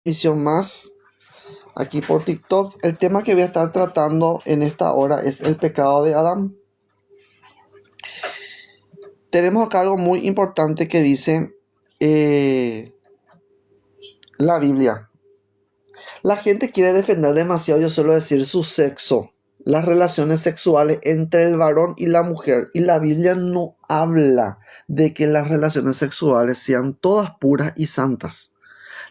Emisión más aquí por TikTok. El tema que voy a estar tratando en esta hora es el pecado de Adán. Tenemos acá algo muy importante que dice la Biblia. La gente quiere defender demasiado, yo suelo decir, su sexo, las relaciones sexuales entre el varón y la mujer. Y la Biblia no habla de que las relaciones sexuales sean todas puras y santas.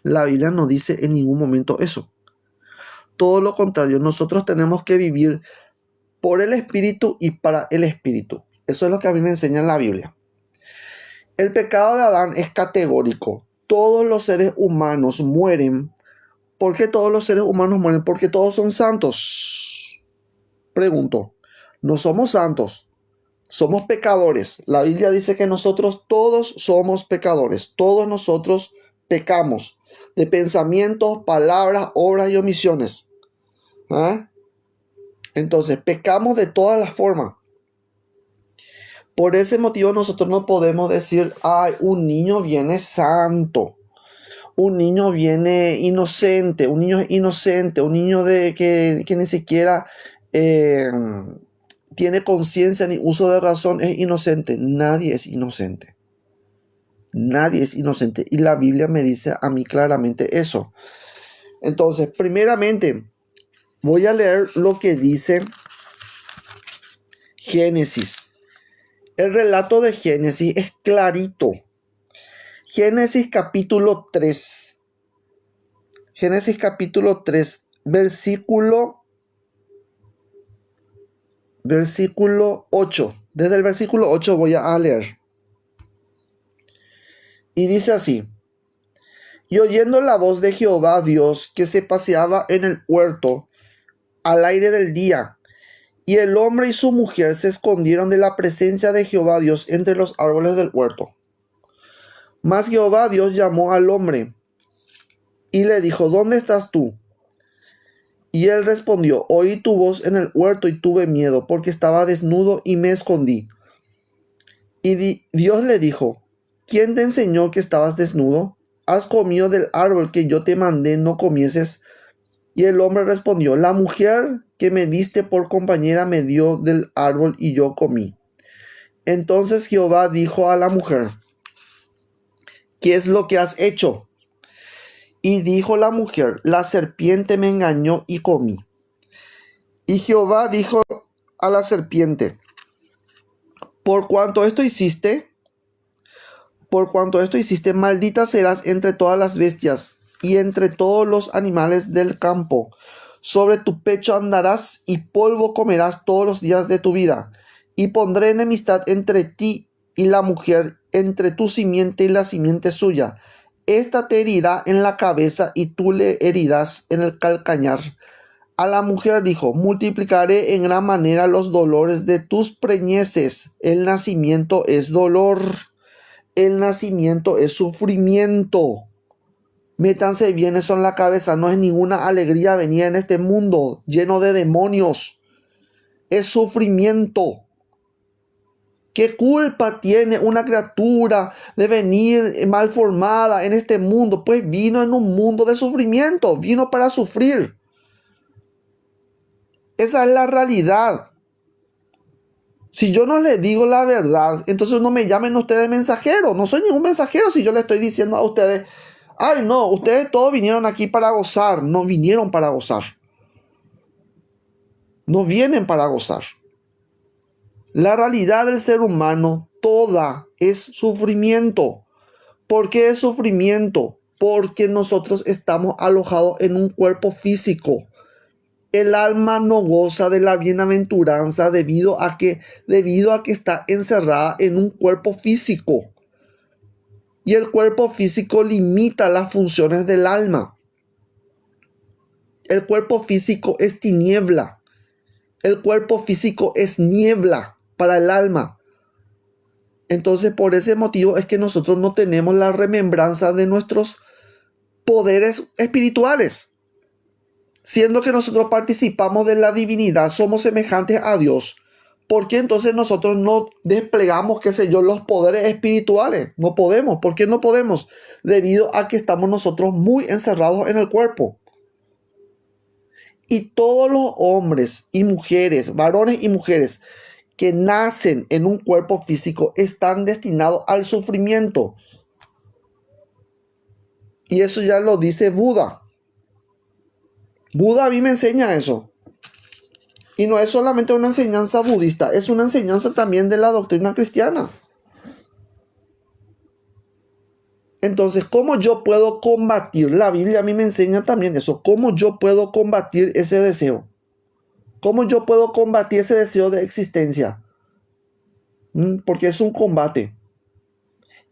La Biblia no dice en ningún momento eso. Todo lo contrario, nosotros tenemos que vivir por el Espíritu y para el Espíritu. Eso es lo que a mí me enseña la Biblia. El pecado de Adán es categórico. Todos los seres humanos mueren. ¿Por qué todos los seres humanos mueren? Porque todos son santos. Pregunto, no somos santos, somos pecadores. La Biblia dice que nosotros todos somos pecadores. Todos nosotros pecamos de pensamientos, palabras, obras y omisiones. Entonces, pecamos de todas las formas. Por ese motivo nosotros no podemos decir, ay, un niño viene santo, un niño viene inocente, un niño es inocente, un niño que ni siquiera tiene conciencia ni uso de razón es inocente. Nadie es inocente. Nadie es inocente. Y la Biblia me dice a mí claramente eso. Entonces, primeramente, voy a leer lo que dice Génesis. El relato de Génesis es clarito. Génesis capítulo 3. Génesis capítulo 3, versículo 8. Desde el versículo 8 voy a leer. Y dice así: Y oyendo la voz de Jehová Dios que se paseaba en el huerto al aire del día, y el hombre y su mujer se escondieron de la presencia de Jehová Dios entre los árboles del huerto. Mas Jehová Dios llamó al hombre y le dijo: ¿Dónde estás tú? Y él respondió: Oí tu voz en el huerto y tuve miedo, porque estaba desnudo y me escondí. Y Dios le dijo: ¿Quién te enseñó que estabas desnudo? ¿Has comido del árbol que yo te mandé no comieses? Y el hombre respondió: La mujer que me diste por compañera me dio del árbol y yo comí. Entonces Jehová dijo a la mujer: ¿Qué es lo que has hecho? Y dijo la mujer: La serpiente me engañó y comí. Y Jehová dijo a la serpiente: Por cuanto esto hiciste, maldita serás entre todas las bestias y entre todos los animales del campo. Sobre tu pecho andarás y polvo comerás todos los días de tu vida. Y pondré enemistad entre ti y la mujer, entre tu simiente y la simiente suya. Esta te herirá en la cabeza y tú le herirás en el calcañar. A la mujer dijo: multiplicaré en gran manera los dolores de tus preñeces. El nacimiento es dolor. El nacimiento es sufrimiento. Métanse bien eso en la cabeza. No es ninguna alegría venir en este mundo lleno de demonios. Es sufrimiento. ¿Qué culpa tiene una criatura de venir mal formada en este mundo? Pues vino en un mundo de sufrimiento. Vino para sufrir. Esa es la realidad. Si yo no les digo la verdad, entonces no me llamen ustedes mensajeros. No soy ningún mensajero si yo les estoy diciendo a ustedes: ay, no, ustedes todos vinieron aquí para gozar. No vinieron para gozar. No vienen para gozar. La realidad del ser humano toda es sufrimiento. ¿Por qué es sufrimiento? Porque nosotros estamos alojados en un cuerpo físico. El alma no goza de la bienaventuranza debido a que está encerrada en un cuerpo físico. Y el cuerpo físico limita las funciones del alma. El cuerpo físico es tiniebla. El cuerpo físico es niebla para el alma. Entonces, por ese motivo es que nosotros no tenemos la remembranza de nuestros poderes espirituales. Siendo que nosotros participamos de la divinidad, somos semejantes a Dios, ¿Por qué entonces nosotros no desplegamos, qué sé yo, los poderes espirituales? No podemos. ¿Por qué no podemos? Debido a que estamos nosotros muy encerrados en el cuerpo. Y todos los hombres y mujeres, varones y mujeres, que nacen en un cuerpo físico están destinados al sufrimiento. Y eso ya lo dice Buda. Buda a mí me enseña eso. Y no es solamente una enseñanza budista, es una enseñanza también de la doctrina cristiana. Entonces, ¿cómo yo puedo combatir? La Biblia a mí me enseña también eso. ¿Cómo yo puedo combatir ese deseo? ¿Cómo yo puedo combatir ese deseo de existencia? Porque es un combate.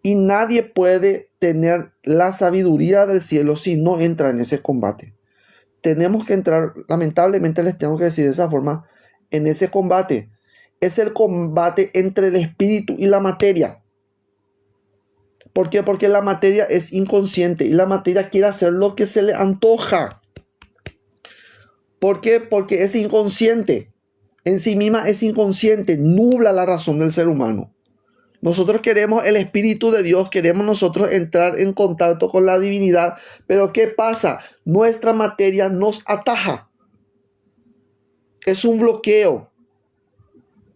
Y nadie puede tener la sabiduría del cielo si no entra en ese combate. Tenemos que entrar, lamentablemente les tengo que decir de esa forma, en ese combate. Es el combate entre el espíritu y la materia. ¿Por qué? Porque la materia es inconsciente y la materia quiere hacer lo que se le antoja. ¿Por qué? Porque es inconsciente. En sí misma es inconsciente, nubla la razón del ser humano. Nosotros queremos el Espíritu de Dios, queremos nosotros entrar en contacto con la divinidad, pero ¿qué pasa? Nuestra materia nos ataja. Es un bloqueo.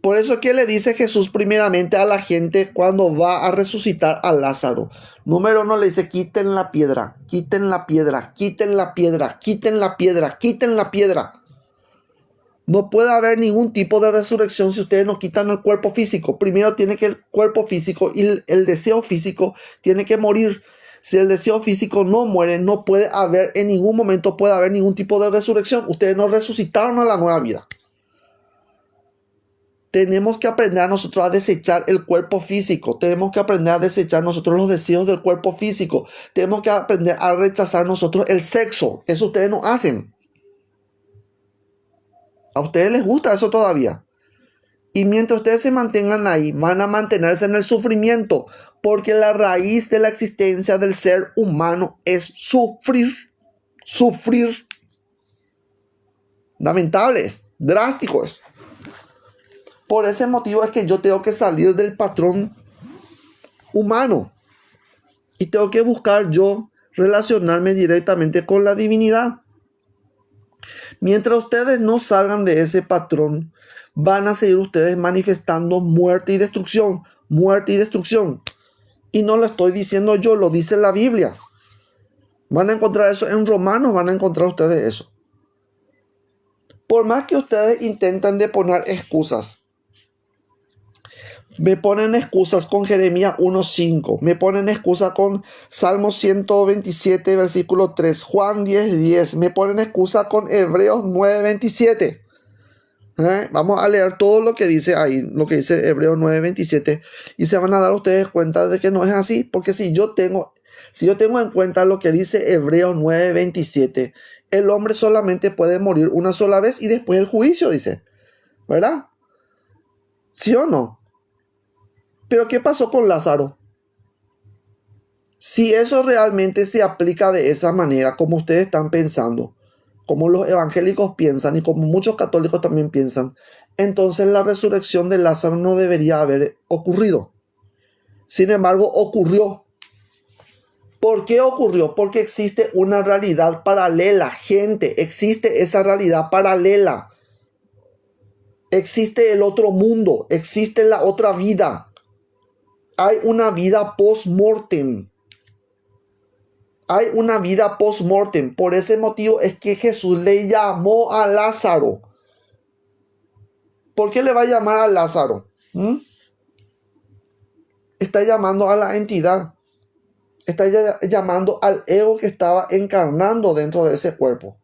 Por eso que le dice Jesús primeramente a la gente cuando va a resucitar a Lázaro. Número 1 le dice, quiten la piedra, quiten la piedra, quiten la piedra, quiten la piedra, quiten la piedra. No puede haber ningún tipo de resurrección si ustedes no quitan el cuerpo físico. Primero tiene que el cuerpo físico y el deseo físico tiene que morir. Si el deseo físico no muere, no puede haber, en ningún momento puede haber ningún tipo de resurrección. Ustedes no resucitaron a la nueva vida. Tenemos que aprender a nosotros a desechar el cuerpo físico. Tenemos que aprender a desechar nosotros los deseos del cuerpo físico. Tenemos que aprender a rechazar nosotros el sexo. Eso ustedes no hacen. A ustedes les gusta eso todavía. Y mientras ustedes se mantengan ahí, van a mantenerse en el sufrimiento. Porque la raíz de la existencia del ser humano es sufrir. Sufrir. Lamentable es. Drástico es. Por ese motivo es que yo tengo que salir del patrón humano. Y tengo que buscar yo relacionarme directamente con la divinidad. Mientras ustedes no salgan de ese patrón, van a seguir ustedes manifestando muerte y destrucción. Muerte y destrucción. Y no lo estoy diciendo yo, lo dice la Biblia. Van a encontrar eso en Romanos, van a encontrar ustedes eso. Por más que ustedes intenten de poner excusas, me ponen excusas con Jeremías 1:5. Me ponen excusas con Salmo 127, versículo 3. Juan 10:10. Me ponen excusas con Hebreos 9:27. Vamos a leer todo lo que dice ahí, lo que dice Hebreos 9:27. Y se van a dar ustedes cuenta de que no es así. Porque si yo tengo en cuenta lo que dice Hebreos 9:27, el hombre solamente puede morir una sola vez y después el juicio, dice. ¿Verdad? ¿Sí o no? Pero ¿qué pasó con Lázaro? Si eso realmente se aplica de esa manera, como ustedes están pensando, como los evangélicos piensan y como muchos católicos también piensan, entonces la resurrección de Lázaro no debería haber ocurrido. Sin embargo, ocurrió. ¿Por qué ocurrió? Porque existe una realidad paralela, gente. Existe esa realidad paralela. Existe el otro mundo. Existe la otra vida. Hay una vida post-mortem. Hay una vida post-mortem. Por ese motivo es que Jesús le llamó a Lázaro. ¿Por qué le va a llamar a Lázaro? Está llamando a la entidad. Está llamando al ego que estaba encarnando dentro de ese cuerpo.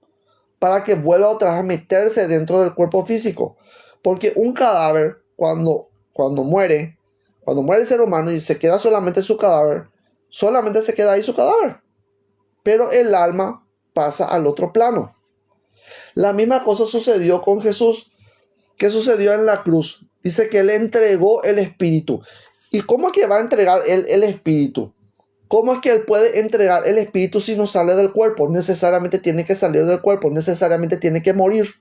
Para que vuelva otra vez a meterse dentro del cuerpo físico. Porque un cadáver, cuando muere el ser humano y se queda solamente su cadáver, solamente se queda ahí su cadáver. Pero el alma pasa al otro plano. La misma cosa sucedió con Jesús. ¿Qué sucedió en la cruz? Dice que él entregó el espíritu. ¿Y cómo es que va a entregar él el espíritu? ¿Cómo es que él puede entregar el espíritu si no sale del cuerpo? Necesariamente tiene que salir del cuerpo. Necesariamente tiene que morir.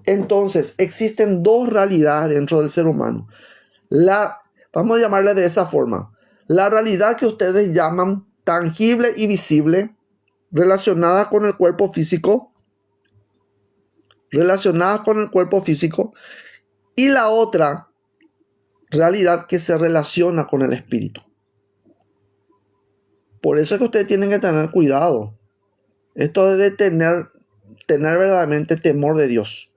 Entonces, existen dos realidades dentro del ser humano. Vamos a llamarle de esa forma. La realidad que ustedes llaman tangible y visible, relacionada con el cuerpo físico, y la otra realidad que se relaciona con el espíritu. Por eso es que ustedes tienen que tener cuidado. Esto es de tener verdaderamente temor de Dios.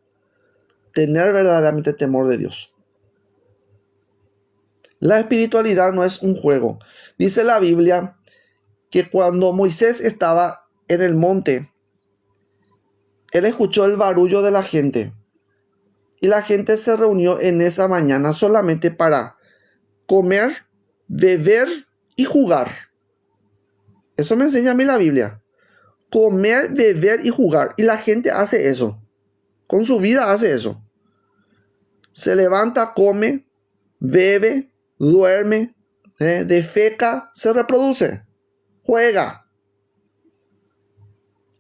Tener verdaderamente temor de Dios. La espiritualidad no es un juego. Dice la Biblia que cuando Moisés estaba en el monte, él escuchó el barullo de la gente. Y la gente se reunió en esa mañana solamente para comer, beber y jugar. Eso me enseña a mí la Biblia. Comer, beber y jugar. Y la gente hace eso. Con su vida hace eso. Se levanta, come, bebe, duerme, defeca, se reproduce, juega.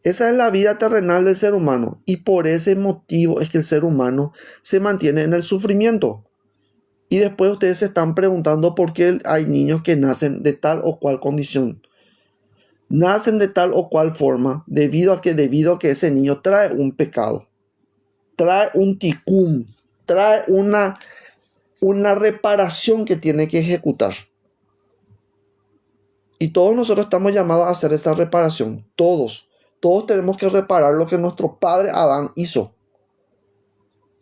Esa es la vida terrenal del ser humano. Y por ese motivo es que el ser humano se mantiene en el sufrimiento. Y después ustedes se están preguntando por qué hay niños que nacen de tal o cual condición. Nacen de tal o cual forma debido a que ese niño trae un pecado. Trae un tikkun. Trae una reparación que tiene que ejecutar. Y todos nosotros estamos llamados a hacer esa reparación. Todos tenemos que reparar lo que nuestro padre Adán hizo.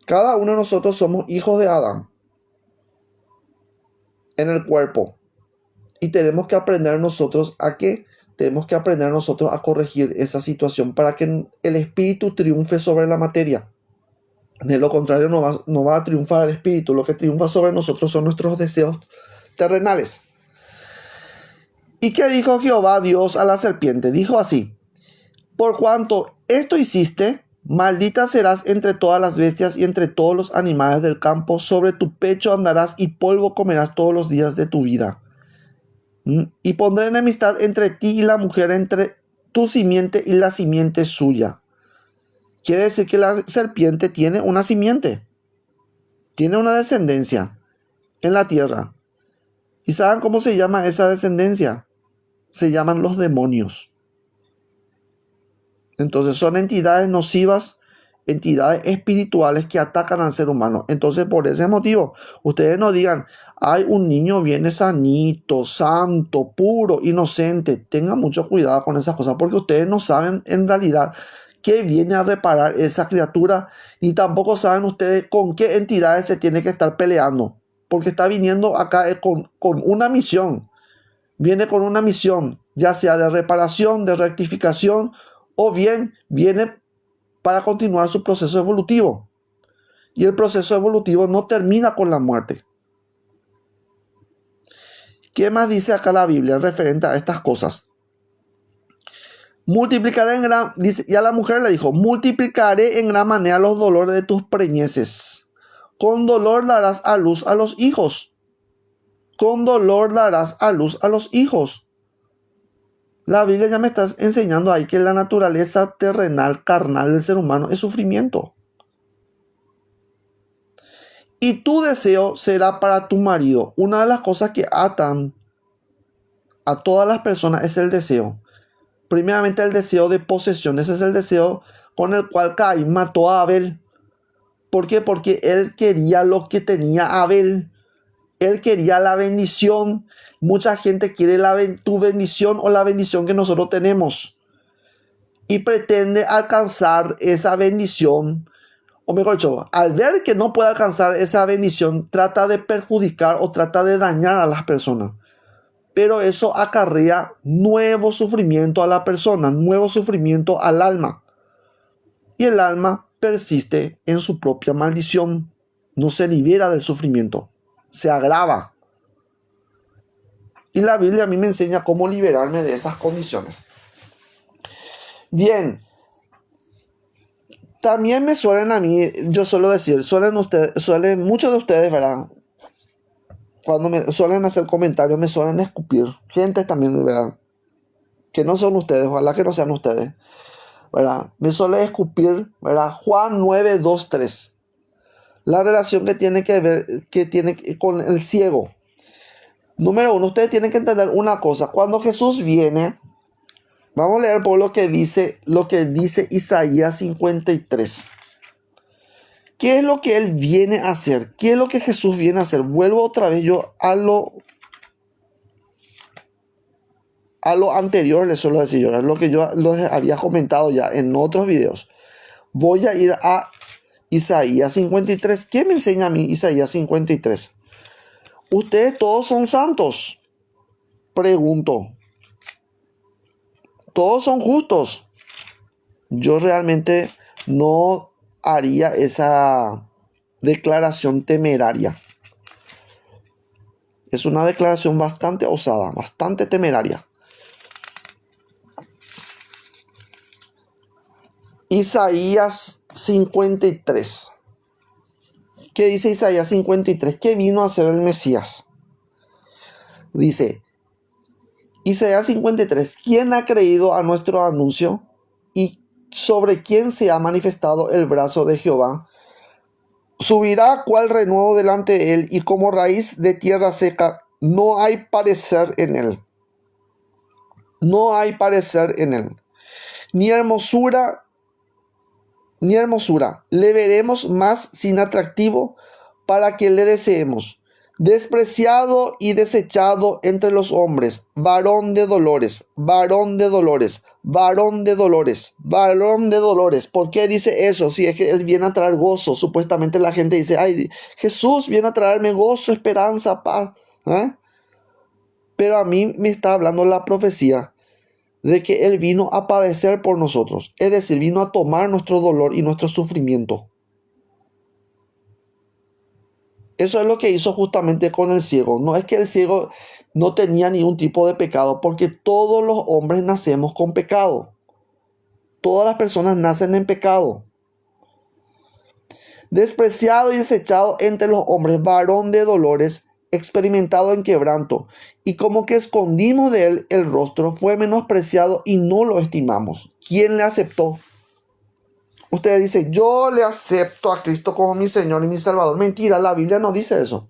Cada uno de nosotros somos hijos de Adán en el cuerpo. Y tenemos que aprender nosotros a corregir esa situación para que el espíritu triunfe sobre la materia. De lo contrario, no va a triunfar el espíritu. Lo que triunfa sobre nosotros son nuestros deseos terrenales. ¿Y qué dijo Jehová Dios a la serpiente? Dijo así: por cuanto esto hiciste, maldita serás entre todas las bestias y entre todos los animales del campo. Sobre tu pecho andarás y polvo comerás todos los días de tu vida. Y pondré enemistad entre ti y la mujer, entre tu simiente y la simiente suya. Quiere decir que la serpiente tiene una simiente. Tiene una descendencia en la tierra. ¿Y saben cómo se llama esa descendencia? Se llaman los demonios. Entonces son entidades nocivas, entidades espirituales que atacan al ser humano. Entonces por ese motivo, ustedes no digan: hay un niño viene sanito, santo, puro, inocente. Tengan mucho cuidado con esas cosas, porque ustedes no saben en realidad qué viene a reparar esa criatura, ni tampoco saben ustedes con qué entidades se tiene que estar peleando, porque está viniendo acá con una misión. Viene con una misión, ya sea de reparación, de rectificación, o bien viene para continuar su proceso evolutivo. Y el proceso evolutivo no termina con la muerte. ¿Qué más dice acá la Biblia referente a estas cosas? Multiplicaré en gran, dice, y a la mujer le dijo: multiplicaré en gran manera los dolores de tus preñeces. Con dolor darás a luz a los hijos. Con dolor darás a luz a los hijos. La Biblia ya me está enseñando ahí que la naturaleza terrenal, carnal del ser humano es sufrimiento. Y tu deseo será para tu marido. Una de las cosas que atan a todas las personas es el deseo. Primeramente el deseo de posesión. Ese es el deseo con el cual Caín mató a Abel. ¿Por qué? Porque él quería lo que tenía Abel. Él quería la bendición. Mucha gente quiere tu bendición o la bendición que nosotros tenemos. Y pretende alcanzar esa bendición. O mejor dicho, al ver que no puede alcanzar esa bendición, trata de perjudicar o trata de dañar a las personas. Pero eso acarrea nuevo sufrimiento a la persona, nuevo sufrimiento al alma. Y el alma persiste en su propia maldición. No se libera del sufrimiento. Se agrava. Y la Biblia a mí me enseña cómo liberarme de esas condiciones. Bien. También me suelen a mí, yo suelo decir, muchos de ustedes, ¿verdad? Cuando me suelen hacer comentarios, me suelen escupir. Gente también, ¿verdad? Que no son ustedes, ojalá que no sean ustedes. ¿verdad? Me suele escupir, ¿verdad? Juan 9, 2, 3. La relación que tiene que ver que tiene con el ciego. Número uno, ustedes tienen que entender una cosa. Cuando Jesús viene, vamos a leer por lo que dice Isaías 53. ¿Qué es lo que Él viene a hacer? ¿Qué es lo que Jesús viene a hacer? Vuelvo otra vez yo a lo anterior, les suelo decir yo, lo que yo les había comentado ya en otros videos. Voy a ir a Isaías 53. ¿Qué me enseña a mí Isaías 53? ¿Ustedes todos son santos? Pregunto. ¿Todos son justos? Yo realmente no haría esa declaración temeraria. Es una declaración bastante osada, bastante temeraria. Isaías 53. ¿Qué dice Isaías 53? ¿Qué vino a hacer el Mesías? Dice Isaías 53. ¿Quién ha creído a nuestro anuncio? ¿Y sobre quién se ha manifestado el brazo de Jehová? Subirá cual renuevo delante de él, y como raíz de tierra seca, no hay parecer en él. No hay parecer en él. Ni hermosura, le veremos más sin atractivo para que le deseemos. Despreciado y desechado entre los hombres, varón de dolores, varón de dolores, varón de dolores, varón de dolores. ¿Por qué dice eso? Si es que Él viene a traer gozo. Supuestamente la gente dice, ay, Jesús viene a traerme gozo, esperanza, paz. Pero a mí me está hablando la profecía de que Él vino a padecer por nosotros. Es decir, vino a tomar nuestro dolor y nuestro sufrimiento. Eso es lo que hizo justamente con el ciego. No es que el ciego no tenía ningún tipo de pecado, porque todos los hombres nacemos con pecado. Todas las personas nacen en pecado. Despreciado y desechado entre los hombres, varón de dolores, experimentado en quebranto, y como que escondimos de él el rostro, fue menospreciado y no lo estimamos. ¿Quién le aceptó? Usted dice, yo le acepto a Cristo como mi Señor y mi Salvador. Mentira, la Biblia no dice eso.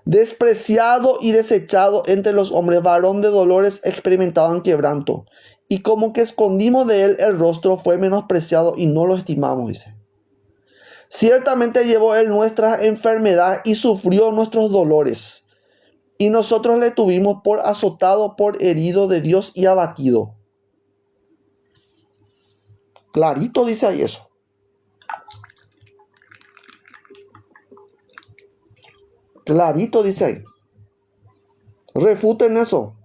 Despreciado y desechado entre los hombres, varón de dolores, experimentado en quebranto, y como que escondimos de él el rostro, fue menospreciado y no lo estimamos, dice. Ciertamente llevó él nuestra enfermedad y sufrió nuestros dolores, y nosotros le tuvimos por azotado, por herido de Dios y abatido. Clarito dice ahí eso. Clarito dice ahí. Refuten eso.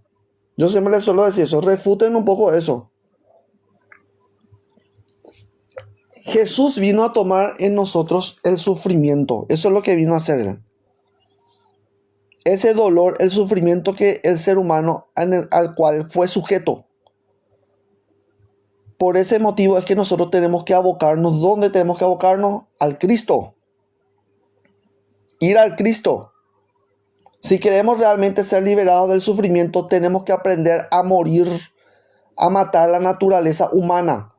Yo siempre les suelo decir eso. Refuten un poco eso. Jesús vino a tomar en nosotros el sufrimiento. Eso es lo que vino a hacer Él. Ese dolor, el sufrimiento que el ser humano al cual fue sujeto. Por ese motivo es que nosotros tenemos que abocarnos. ¿Dónde tenemos que abocarnos? Al Cristo. Ir al Cristo. Si queremos realmente ser liberados del sufrimiento, tenemos que aprender a morir, a matar la naturaleza humana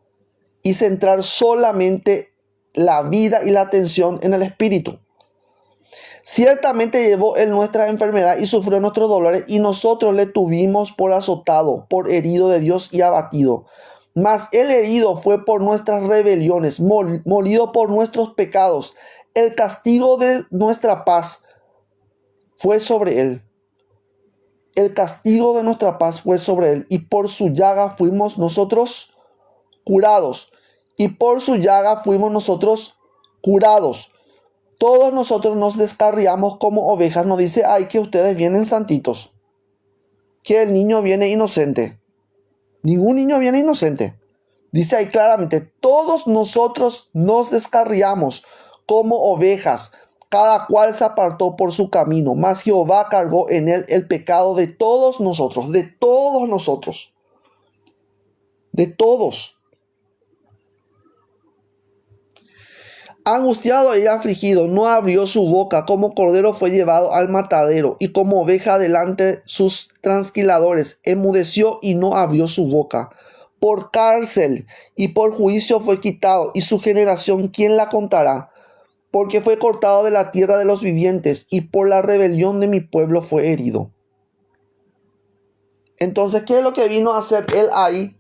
y centrar solamente la vida y la atención en el Espíritu. Ciertamente llevó Él nuestra enfermedad y sufrió nuestros dolores, y nosotros le tuvimos por azotado, por herido de Dios y abatido. Mas el herido fue por nuestras rebeliones, molido por nuestros pecados. El castigo de nuestra paz fue sobre Él. El castigo de nuestra paz fue sobre Él, y por su llaga fuimos nosotros curados. Y por su llaga fuimos nosotros curados. Todos nosotros nos descarriamos como ovejas. No dice, ay, que ustedes vienen santitos, que el niño viene inocente. Ningún niño viene inocente. Dice ahí claramente, todos nosotros nos descarriamos como ovejas. Cada cual se apartó por su camino, mas Jehová cargó en él el pecado de todos nosotros, de todos nosotros, de todos. Angustiado y afligido, no abrió su boca, como cordero fue llevado al matadero, y como oveja delante sus trasquiladores, enmudeció y no abrió su boca. Por cárcel y por juicio fue quitado, y su generación, ¿quién la contará? Porque fue cortado de la tierra de los vivientes, y por la rebelión de mi pueblo fue herido. Entonces, ¿qué es lo que vino a hacer él ahí?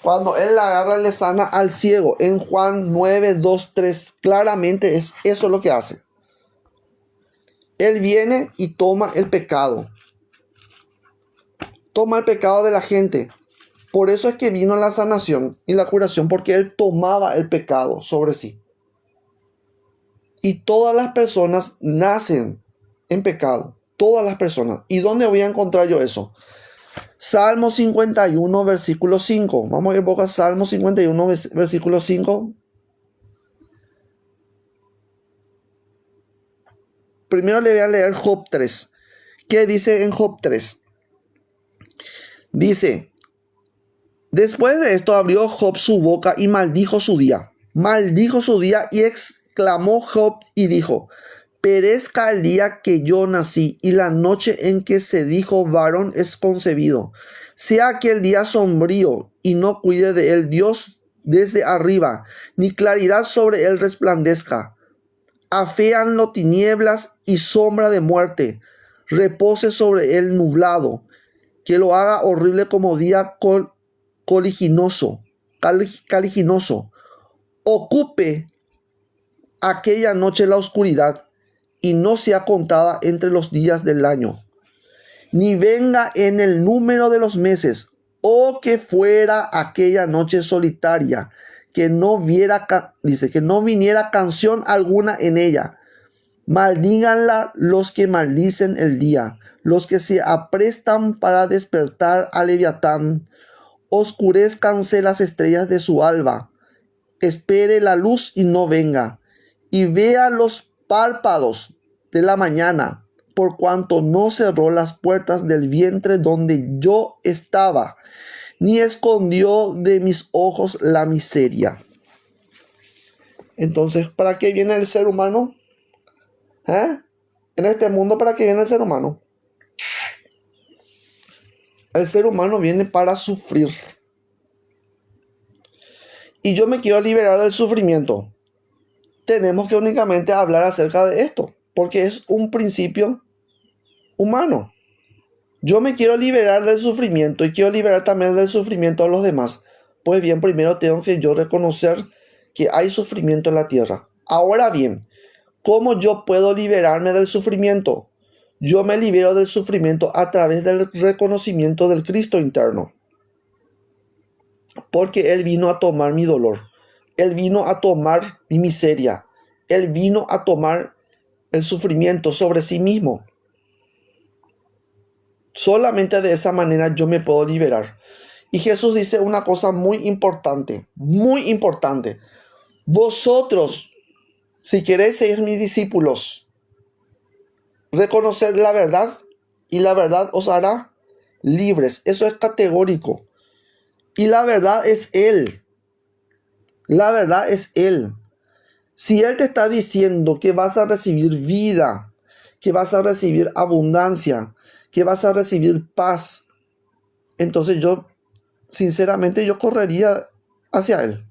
Cuando él la agarra, le sana al ciego. En Juan 9, 2, 3, claramente es eso lo que hace. Él viene y toma el pecado. Toma el pecado de la gente. Por eso es que vino la sanación y la curación, porque él tomaba el pecado sobre sí. Y todas las personas nacen en pecado. Todas las personas. ¿Y dónde voy a encontrar yo eso? Salmo 51, versículo 5. Vamos a ir a Salmo 51, versículo 5. Primero le voy a leer Job 3. ¿Qué dice en Job 3? Dice: después de esto abrió Job su boca y maldijo su día. Maldijo su día y exclamó Job y dijo: perezca el día que yo nací y la noche en que se dijo varón es concebido. Sea aquel día sombrío y no cuide de él Dios desde arriba, ni claridad sobre él resplandezca. Aféanlo tinieblas y sombra de muerte. Repose sobre él nublado, que lo haga horrible como día caliginoso. Ocupe aquella noche la oscuridad y no sea contada entre los días del año, ni venga en el número de los meses. O que fuera aquella noche solitaria, que no viniera canción alguna en ella. Maldíganla los que maldicen el día, los que se aprestan para despertar a Leviatán. Oscurezcanse las estrellas de su alba. Espere la luz y no venga, y vea los párpados de la mañana, por cuanto no cerró las puertas del vientre donde yo estaba, ni escondió de mis ojos la miseria. Entonces, ¿para qué viene el ser humano? En este mundo, ¿para qué viene el ser humano? El ser humano viene para sufrir. Y yo me quiero liberar del sufrimiento. Tenemos que únicamente hablar acerca de esto, porque es un principio humano. Yo me quiero liberar del sufrimiento y quiero liberar también del sufrimiento a los demás. Pues bien, primero tengo que yo reconocer que hay sufrimiento en la tierra. Ahora bien, ¿cómo yo puedo liberarme del sufrimiento? Yo me libero del sufrimiento a través del reconocimiento del Cristo interno. Porque Él vino a tomar mi dolor. Él vino a tomar mi miseria. Él vino a tomar el sufrimiento sobre sí mismo. Solamente de esa manera yo me puedo liberar. Y Jesús dice una cosa muy importante, muy importante. Vosotros, si queréis ser mis discípulos, reconoced la verdad y la verdad os hará libres. Eso es categórico. Y la verdad es Él. La verdad es Él. Si Él te está diciendo que vas a recibir vida, que vas a recibir abundancia, que vas a recibir paz, entonces yo, sinceramente, yo correría hacia Él.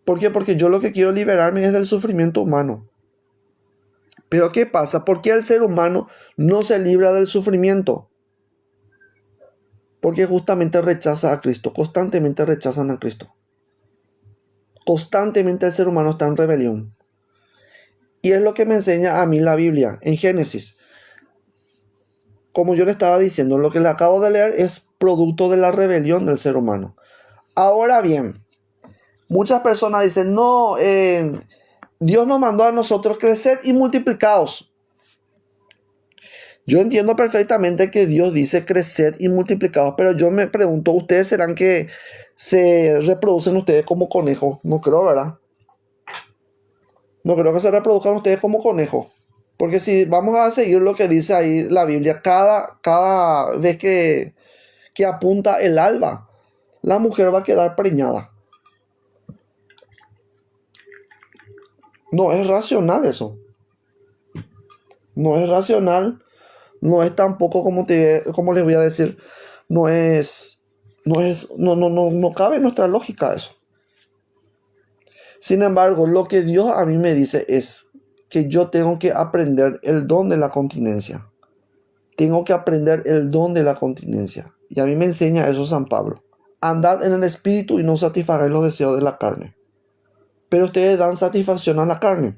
¿Por qué? Porque yo lo que quiero liberarme es del sufrimiento humano. Pero ¿qué pasa? ¿Por qué el ser humano no se libra del sufrimiento? Porque justamente rechaza a Cristo, constantemente rechazan a Cristo. Constantemente el ser humano está en rebelión. Y es lo que me enseña a mí la Biblia en Génesis. Como yo le estaba diciendo, lo que le acabo de leer es producto de la rebelión del ser humano. Ahora bien, muchas personas dicen, no, Dios nos mandó a nosotros crecer y multiplicaos. Yo entiendo perfectamente que Dios dice crecer y multiplicaos, pero yo me pregunto, ¿ustedes serán que se reproducen ustedes como conejos? No creo, ¿verdad? No creo que se reproduzcan ustedes como conejos. Porque si vamos a seguir lo que dice ahí la Biblia, cada vez que apunta el alba, la mujer va a quedar preñada. No es racional eso. No es racional. No es tampoco, como les voy a decir, no es No cabe en nuestra lógica eso. Sin embargo, lo que Dios a mí me dice es que yo tengo que aprender el don de la continencia. Tengo que aprender el don de la continencia. Y a mí me enseña eso San Pablo. Andad en el espíritu y no satisfagáis los deseos de la carne. Pero ustedes dan satisfacción a la carne.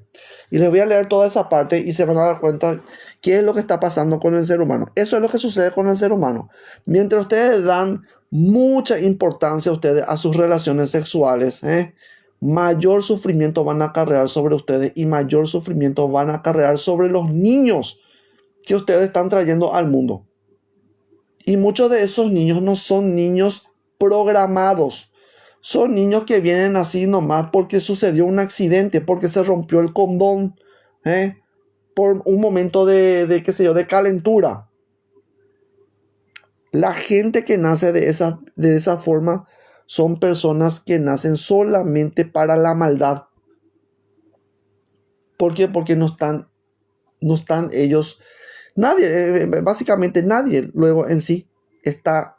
Y les voy a leer toda esa parte y se van a dar cuenta qué es lo que está pasando con el ser humano. Eso es lo que sucede con el ser humano. Mientras ustedes dan mucha importancia a sus relaciones sexuales, mayor sufrimiento van a acarrear sobre ustedes y mayor sufrimiento van a acarrear sobre los niños que ustedes están trayendo al mundo. Y muchos de esos niños no son niños programados. Son niños que vienen así nomás porque sucedió un accidente, porque se rompió el condón, por un momento de calentura. La gente que nace de esa forma son personas que nacen solamente para la maldad. ¿Por qué? Porque no están ellos, básicamente nadie luego en sí está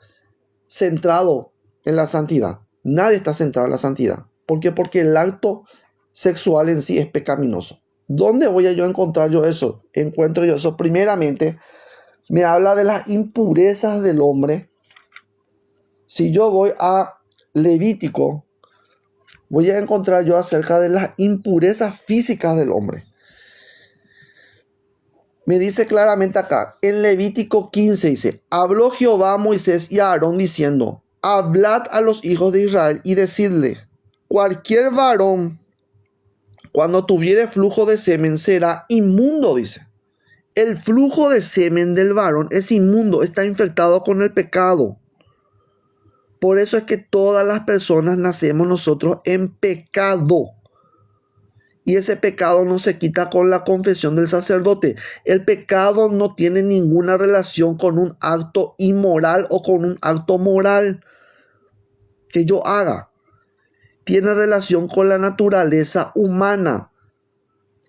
centrado en la santidad. Nadie está centrado en la santidad. ¿Por qué? Porque el acto sexual en sí es pecaminoso. ¿Dónde voy a yo encontrar yo eso? Encuentro yo eso. Primeramente, me habla de las impurezas del hombre. Si yo voy a Levítico, voy a encontrar yo acerca de las impurezas físicas del hombre. Me dice claramente acá, en Levítico 15 dice, habló Jehová a Moisés y a Aarón diciendo, hablad a los hijos de Israel y decidle, cualquier varón, cuando tuviere flujo de semen, será inmundo, dice. El flujo de semen del varón es inmundo, está infectado con el pecado. Por eso es que todas las personas nacemos nosotros en pecado. Y ese pecado no se quita con la confesión del sacerdote. El pecado no tiene ninguna relación con un acto inmoral o con un acto moral que yo haga. Tiene relación con la naturaleza humana.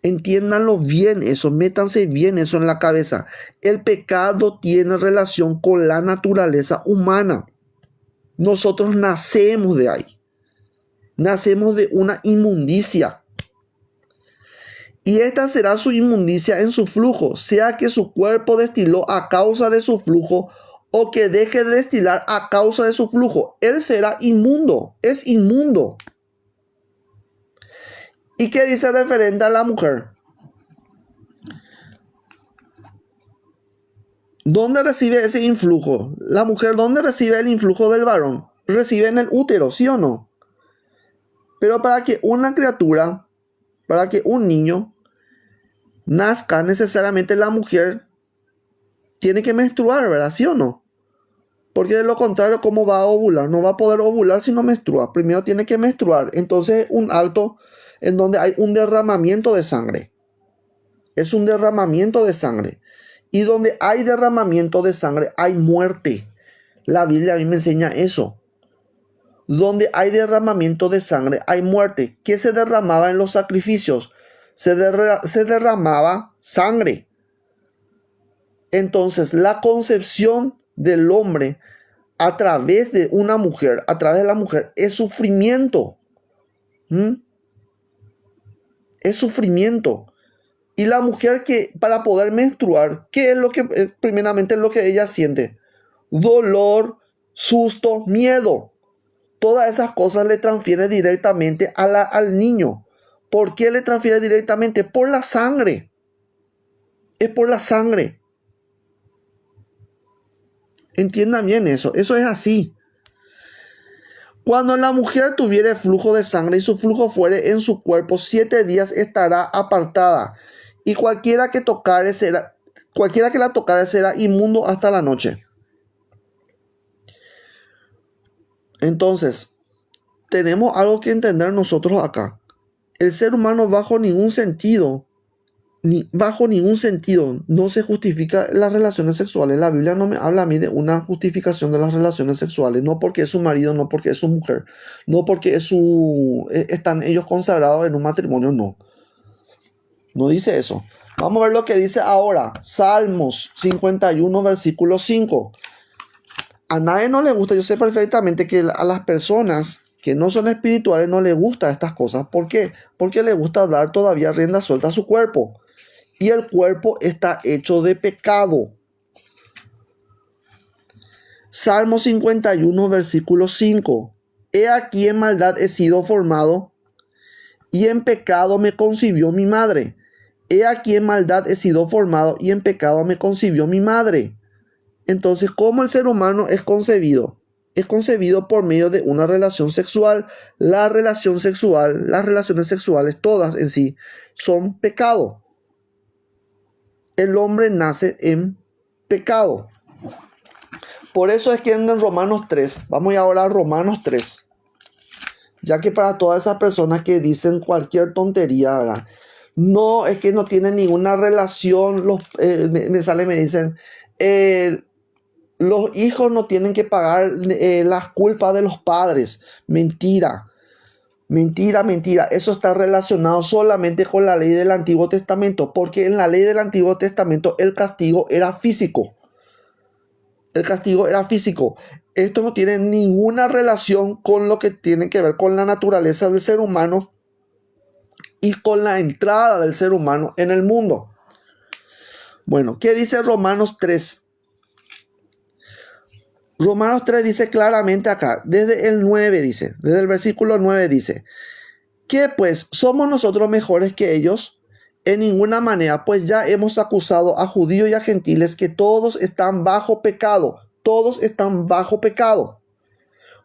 Entiéndanlo bien eso, métanse bien eso en la cabeza. El pecado tiene relación con la naturaleza humana. Nosotros nacemos de ahí. Nacemos de una inmundicia. Y esta será su inmundicia en su flujo, sea que su cuerpo destiló a causa de su flujo o que deje de destilar a causa de su flujo. Él será inmundo, es inmundo. ¿Y qué dice referente a la mujer? ¿Dónde recibe ese influjo? La mujer, ¿dónde recibe el influjo del varón? Recibe en el útero, ¿sí o no? Pero para que una criatura, para que un niño nazca, necesariamente la mujer tiene que menstruar, ¿verdad? ¿Sí o no? Porque de lo contrario, ¿cómo va a ovular? No va a poder ovular si no menstrua. Primero tiene que menstruar. Entonces, un acto en donde hay un derramamiento de sangre. Es un derramamiento de sangre. Y donde hay derramamiento de sangre, hay muerte. La Biblia a mí me enseña eso. Donde hay derramamiento de sangre, hay muerte. ¿Qué se derramaba en los sacrificios? Se derramaba sangre. Entonces, la concepción del hombre a través de una mujer, a través de la mujer, es sufrimiento. Es sufrimiento. Y la mujer que para poder menstruar, ¿qué es lo que primeramente es lo que ella siente? Dolor, susto, miedo. Todas esas cosas le transfiere directamente al niño. ¿Por qué le transfiere directamente? Por la sangre. Es por la sangre. Entiendan bien eso. Eso es así. Cuando la mujer tuviere flujo de sangre y su flujo fuere en su cuerpo, 7 días estará apartada. Y cualquiera que la tocare será inmundo hasta la noche. Entonces, tenemos algo que entender nosotros acá. El ser humano bajo ningún sentido no se justifica las relaciones sexuales. La Biblia no me habla a mí de una justificación de las relaciones sexuales. No porque es su marido, no porque es su mujer, no porque están ellos consagrados en un matrimonio, no. No dice eso. Vamos a ver lo que dice ahora. Salmos 51, versículo 5. A nadie no le gusta. Yo sé perfectamente que a las personas que no son espirituales no les gustan estas cosas. ¿Por qué? Porque les gusta dar todavía rienda suelta a su cuerpo. Y el cuerpo está hecho de pecado. Salmo 51, versículo 5. He aquí en maldad he sido formado, y en pecado me concibió mi madre. He aquí en maldad he sido formado, y en pecado me concibió mi madre. Entonces, ¿cómo el ser humano es concebido? Es concebido por medio de una relación sexual. La relación sexual, las relaciones sexuales, todas en sí, son pecado. El hombre nace en pecado. Por eso es que en Romanos 3, vamos ahora a Romanos 3, ya que para todas esas personas que dicen cualquier tontería, ¿verdad? No, es que no tienen ninguna relación, me dicen, los hijos no tienen que pagar las culpas de los padres. Mentira, mentira, mentira. Eso está relacionado solamente con la ley del Antiguo Testamento, porque en la ley del Antiguo Testamento el castigo era físico. El castigo era físico. Esto no tiene ninguna relación con lo que tiene que ver con la naturaleza del ser humano y con la entrada del ser humano en el mundo. Bueno, ¿qué dice Romanos 3? Romanos 3 dice claramente acá, desde el 9 dice, desde el versículo 9 dice, ¿qué pues somos nosotros mejores que ellos? En ninguna manera, pues ya hemos acusado a judíos y a gentiles que todos están bajo pecado. Todos están bajo pecado.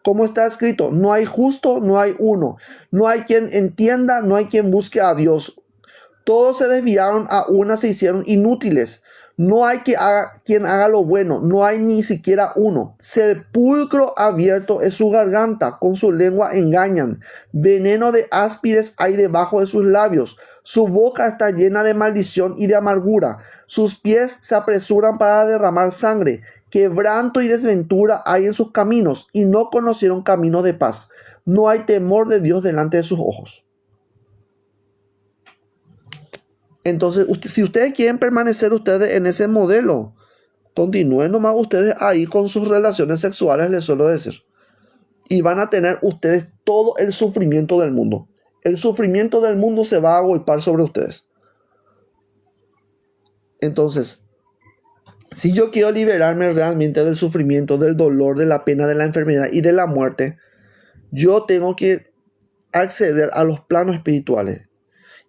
Como está escrito, no hay justo, no hay uno. No hay quien entienda, no hay quien busque a Dios. Todos se desviaron, a una se hicieron inútiles. No hay quien haga lo bueno, no hay ni siquiera uno. Sepulcro abierto es su garganta, con su lengua engañan. Veneno de áspides hay debajo de sus labios. Su boca está llena de maldición y de amargura. Sus pies se apresuran para derramar sangre. Quebranto y desventura hay en sus caminos, y no conocieron camino de paz. No hay temor de Dios delante de sus ojos. Entonces, si ustedes quieren permanecer ustedes en ese modelo, continúen nomás ustedes ahí con sus relaciones sexuales, les suelo decir. Y van a tener ustedes todo el sufrimiento del mundo. El sufrimiento del mundo se va a golpear sobre ustedes. Entonces, si yo quiero liberarme realmente del sufrimiento, del dolor, de la pena, de la enfermedad y de la muerte, yo tengo que acceder a los planos espirituales.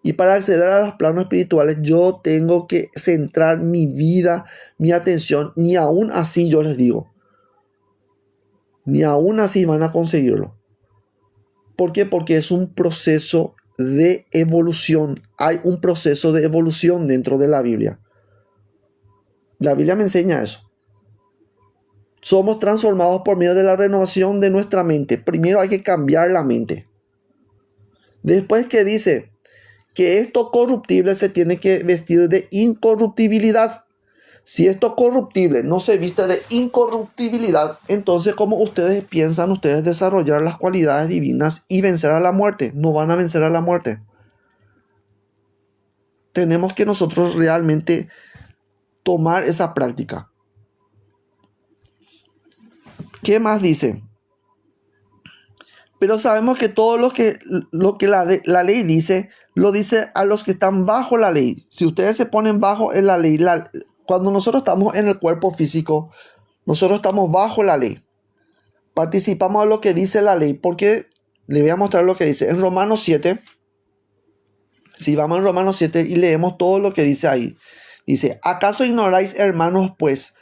Y para acceder a los planos espirituales, yo tengo que centrar mi vida, mi atención. Ni aún así, yo les digo, ni aún así van a conseguirlo. ¿Por qué? Porque es un proceso de evolución. Hay un proceso de evolución dentro de la Biblia. La Biblia me enseña eso. Somos transformados por medio de la renovación de nuestra mente. Primero hay que cambiar la mente. Después que dice que esto corruptible se tiene que vestir de incorruptibilidad. Si esto corruptible no se viste de incorruptibilidad, entonces ¿cómo ustedes piensan ustedes desarrollar las cualidades divinas y vencer a la muerte? No van a vencer a la muerte. Tenemos que nosotros realmente tomar esa práctica. ¿Qué más dice? Pero sabemos que todo lo que la ley dice, lo dice a los que están bajo la ley. Si ustedes se ponen bajo en la ley, cuando nosotros estamos en el cuerpo físico, nosotros estamos bajo la ley. Participamos de lo que dice la ley, porque le voy a mostrar lo que dice en Romanos 7. Si vamos en Romanos 7 y leemos todo lo que dice ahí. Dice, ¿acaso ignoráis, hermanos, pues?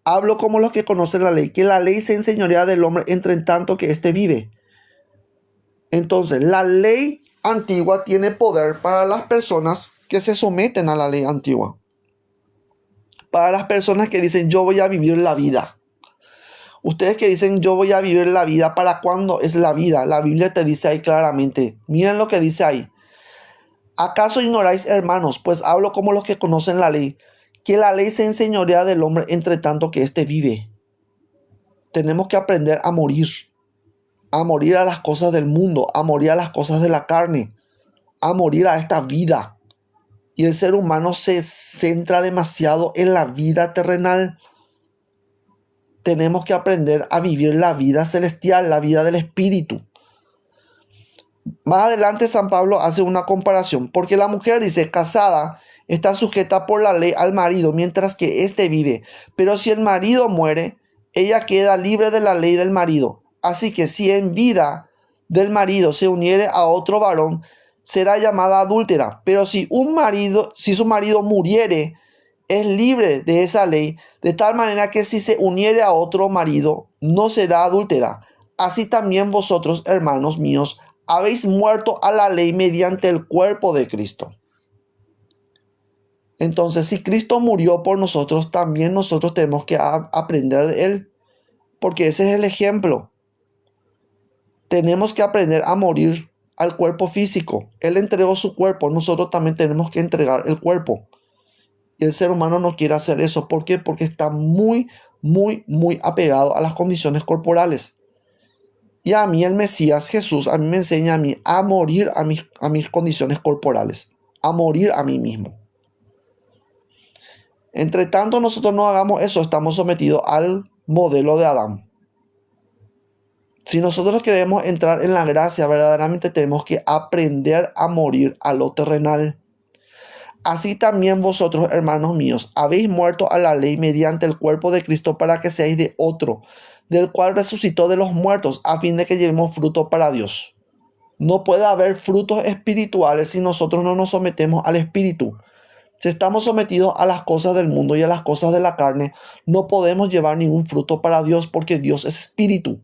Hablo como los que conocen la ley, que la ley se enseñorea del hombre entre tanto que éste vive. Entonces, la ley antigua tiene poder para las personas que se someten a la ley antigua. Para las personas que dicen, yo voy a vivir la vida. Ustedes que dicen, yo voy a vivir la vida, ¿para cuándo es la vida? La Biblia te dice ahí claramente. Miren lo que dice ahí. ¿Acaso ignoráis, hermanos? Pues hablo como los que conocen la ley, que la ley se enseñorea del hombre entre tanto que éste vive. Tenemos que aprender a morir a las cosas del mundo, a morir a las cosas de la carne, a morir a esta vida. Y el ser humano se centra demasiado en la vida terrenal. tenemos que aprender a vivir la vida celestial, la vida del Espíritu. Más adelante San Pablo hace una comparación, porque la mujer, dice, casada, está sujeta por la ley al marido mientras que éste vive. Pero si el marido muere, ella queda libre de la ley del marido. Así que si en vida del marido se uniere a otro varón, será llamada adúltera. Pero si su marido muriere, es libre de esa ley, de tal manera que si se uniere a otro marido, no será adúltera. Así también vosotros, hermanos míos, habéis muerto a la ley mediante el cuerpo de Cristo. Entonces, si Cristo murió por nosotros, también nosotros tenemos que aprender de Él, porque ese es el ejemplo. Tenemos que aprender a morir al cuerpo físico. Él entregó su cuerpo, nosotros también tenemos que entregar el cuerpo. Y el ser humano no quiere hacer eso. ¿Por qué? Porque está muy apegado a las condiciones corporales. Y a mí el Mesías, Jesús, a mí me enseña a mí a morir a mis condiciones corporales, a morir a mí mismo. Entre tanto nosotros no hagamos eso, estamos sometidos al modelo de Adán. Si nosotros queremos entrar en la gracia, verdaderamente tenemos que aprender a morir a lo terrenal. Así también vosotros, hermanos míos, habéis muerto a la ley mediante el cuerpo de Cristo para que seáis de otro, del cual resucitó de los muertos, a fin de que llevemos fruto para Dios. No puede haber frutos espirituales si nosotros no nos sometemos al Espíritu. Si estamos sometidos a las cosas del mundo y a las cosas de la carne, no podemos llevar ningún fruto para Dios, porque Dios es espíritu.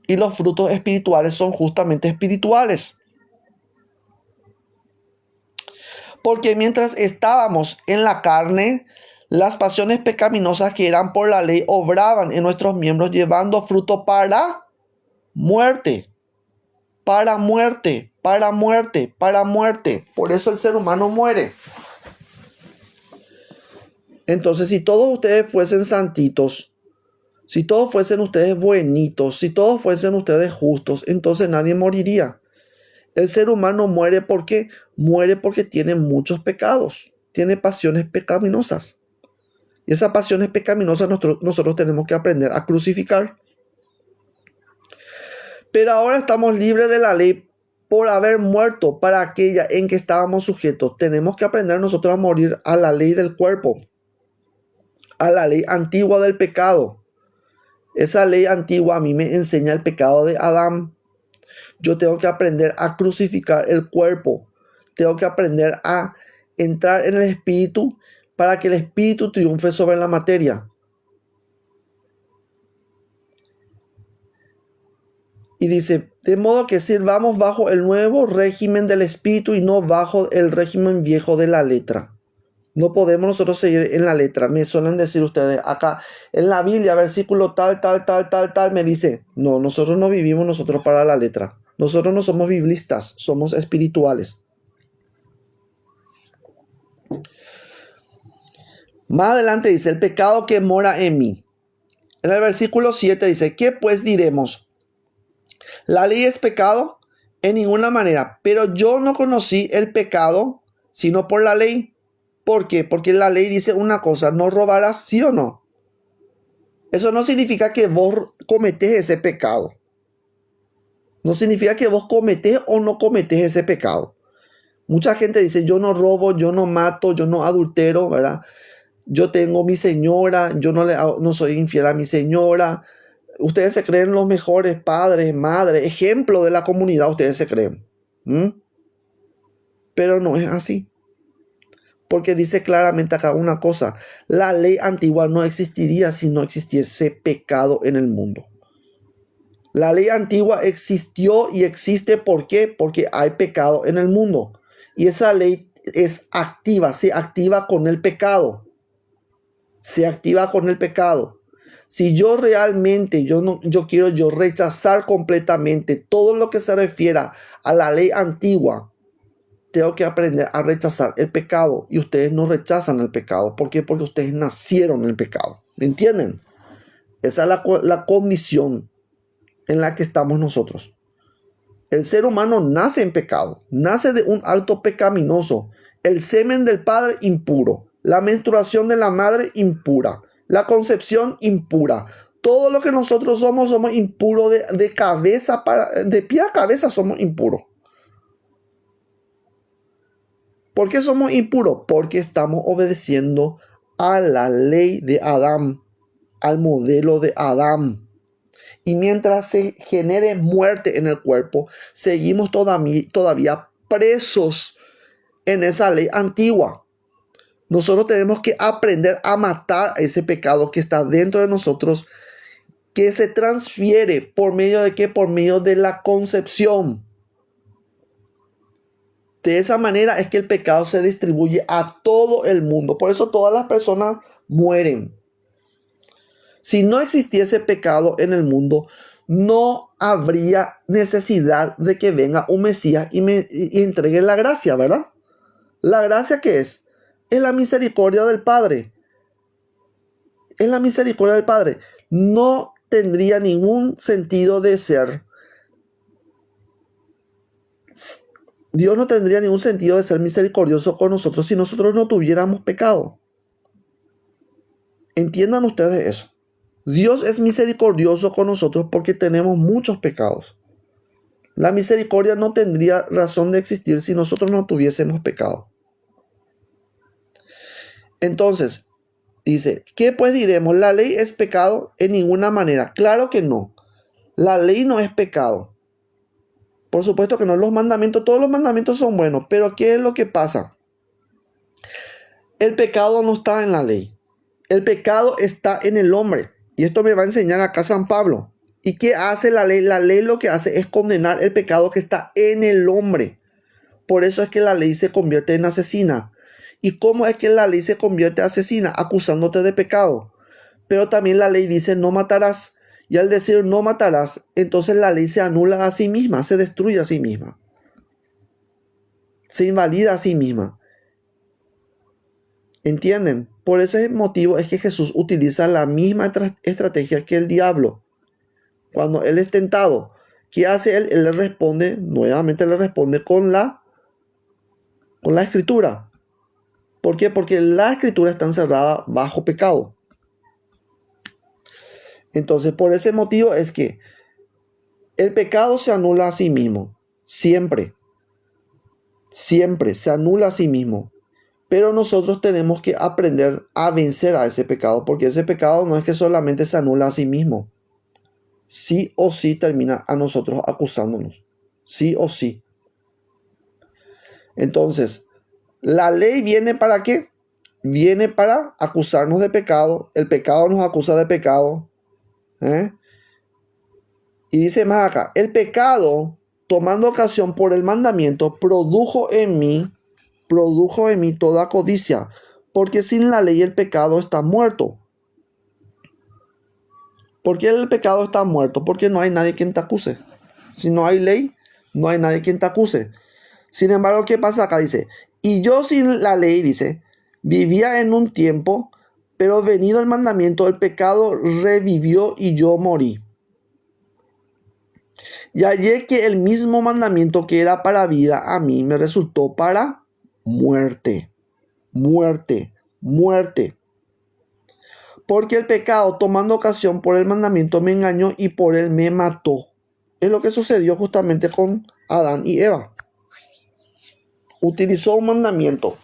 Y los frutos espirituales son justamente espirituales. Porque mientras estábamos en la carne, las pasiones pecaminosas que eran por la ley obraban en nuestros miembros, llevando fruto para muerte. Para muerte, para muerte, para muerte. Por eso el ser humano muere. Entonces, si todos ustedes fuesen santitos, si todos fuesen ustedes buenitos, si todos fuesen ustedes justos, entonces nadie moriría. El ser humano muere porque tiene muchos pecados, tiene pasiones pecaminosas. Y esas pasiones pecaminosas nosotros tenemos que aprender a crucificar. Pero ahora estamos libres de la ley por haber muerto para aquella en que estábamos sujetos. Tenemos que aprender nosotros a morir a la ley del cuerpo, a la ley antigua del pecado. Esa ley antigua a mí me enseña el pecado de Adán. Yo tengo que aprender a crucificar el cuerpo. Tengo que aprender a entrar en el espíritu para que el espíritu triunfe sobre la materia. Y dice, de modo que sirvamos bajo el nuevo régimen del espíritu y no bajo el régimen viejo de la letra. No podemos nosotros seguir en la letra. Me suelen decir ustedes acá en la Biblia, versículo tal, me dice, no, nosotros no vivimos nosotros para la letra. Nosotros no somos biblistas, somos espirituales. Más adelante dice, el pecado que mora en mí. En el versículo 7 dice, ¿qué pues diremos? ¿La ley es pecado? En ninguna manera. Pero yo no conocí el pecado, sino por la ley. ¿Por qué? Porque la ley dice una cosa, no robarás, ¿sí o no? Eso no significa que vos cometés ese pecado. No significa que vos cometés o no cometés ese pecado. Mucha gente dice, yo no robo, yo no mato, yo no adultero, ¿verdad? Yo tengo mi señora, yo no soy infiel a mi señora. Ustedes se creen los mejores padres, madres, ejemplo de la comunidad, ustedes se creen. Pero no es así. Porque dice claramente acá una cosa, la ley antigua no existiría si no existiese pecado en el mundo. La ley antigua existió y existe, ¿por qué? Porque hay pecado en el mundo. Y esa ley es activa, se activa con el pecado. Se activa con el pecado. Si yo realmente, yo quiero rechazar completamente todo lo que se refiera a la ley antigua, tengo que aprender a rechazar el pecado. Y ustedes no rechazan el pecado. ¿Por qué? Porque ustedes nacieron en el pecado. ¿Me entienden? Esa es la condición en la que estamos nosotros. El ser humano nace en pecado. Nace de un acto pecaminoso. El semen del padre impuro. La menstruación de la madre impura. La concepción impura. Todo lo que nosotros somos impuros de cabeza de pie a cabeza somos impuros. ¿Por qué somos impuros? Porque estamos obedeciendo a la ley de Adán, al modelo de Adán. Y mientras se genere muerte en el cuerpo, seguimos todavía presos en esa ley antigua. Nosotros tenemos que aprender a matar a ese pecado que está dentro de nosotros, que se transfiere por medio de qué? Por medio de la concepción. De esa manera es que el pecado se distribuye a todo el mundo. Por eso todas las personas mueren. Si no existiese pecado en el mundo, no habría necesidad de que venga un Mesías y entregue la gracia, ¿verdad? ¿La gracia qué es? Es la misericordia del Padre. Es la misericordia del Padre. No tendría ningún sentido de ser. Dios no tendría ningún sentido de ser misericordioso con nosotros si nosotros no tuviéramos pecado. Entiendan ustedes eso. Dios es misericordioso con nosotros porque tenemos muchos pecados. La misericordia no tendría razón de existir si nosotros no tuviésemos pecado. Entonces, dice, ¿qué pues diremos? ¿La ley es pecado? En ninguna manera. Claro que no. La ley no es pecado. Por supuesto que no. Los mandamientos, todos los mandamientos son buenos. Pero ¿qué es lo que pasa? El pecado no está en la ley. El pecado está en el hombre. Y esto me va a enseñar acá San Pablo. ¿Y qué hace la ley? La ley lo que hace es condenar el pecado que está en el hombre. Por eso es que la ley se convierte en asesina. ¿Y cómo es que la ley se convierte en asesina? Acusándote de pecado. Pero también la ley dice no matarás. Y al decir no matarás, entonces la ley se anula a sí misma, se destruye a sí misma. Se invalida a sí misma. ¿Entienden? Por ese motivo es que Jesús utiliza la misma estrategia que el diablo. Cuando él es tentado, ¿qué hace él? Él le responde, nuevamente le responde con la escritura. ¿Por qué? Porque la escritura está encerrada bajo pecado. Entonces, por ese motivo es que el pecado se anula a sí mismo. Siempre. Siempre se anula a sí mismo. Pero nosotros tenemos que aprender a vencer a ese pecado, porque ese pecado no es que solamente se anula a sí mismo. Sí o sí termina a nosotros acusándonos. Sí o sí. Entonces, ¿la ley viene para qué? Viene para acusarnos de pecado. El pecado nos acusa de pecado. Y dice más acá, el pecado, tomando ocasión por el mandamiento, produjo en mí toda codicia, porque sin la ley el pecado está muerto. ¿Por qué el pecado está muerto? Porque no hay nadie quien te acuse. Si no hay ley, no hay nadie quien te acuse. Sin embargo, ¿qué pasa acá? Dice, y yo sin la ley, dice, vivía en un tiempo, pero venido el mandamiento, el pecado revivió y yo morí. Y hallé que el mismo mandamiento que era para vida, a mí me resultó para muerte. Muerte. Muerte. Porque el pecado, tomando ocasión por el mandamiento, me engañó y por él me mató. Es lo que sucedió justamente con Adán y Eva. Utilizó un mandamiento.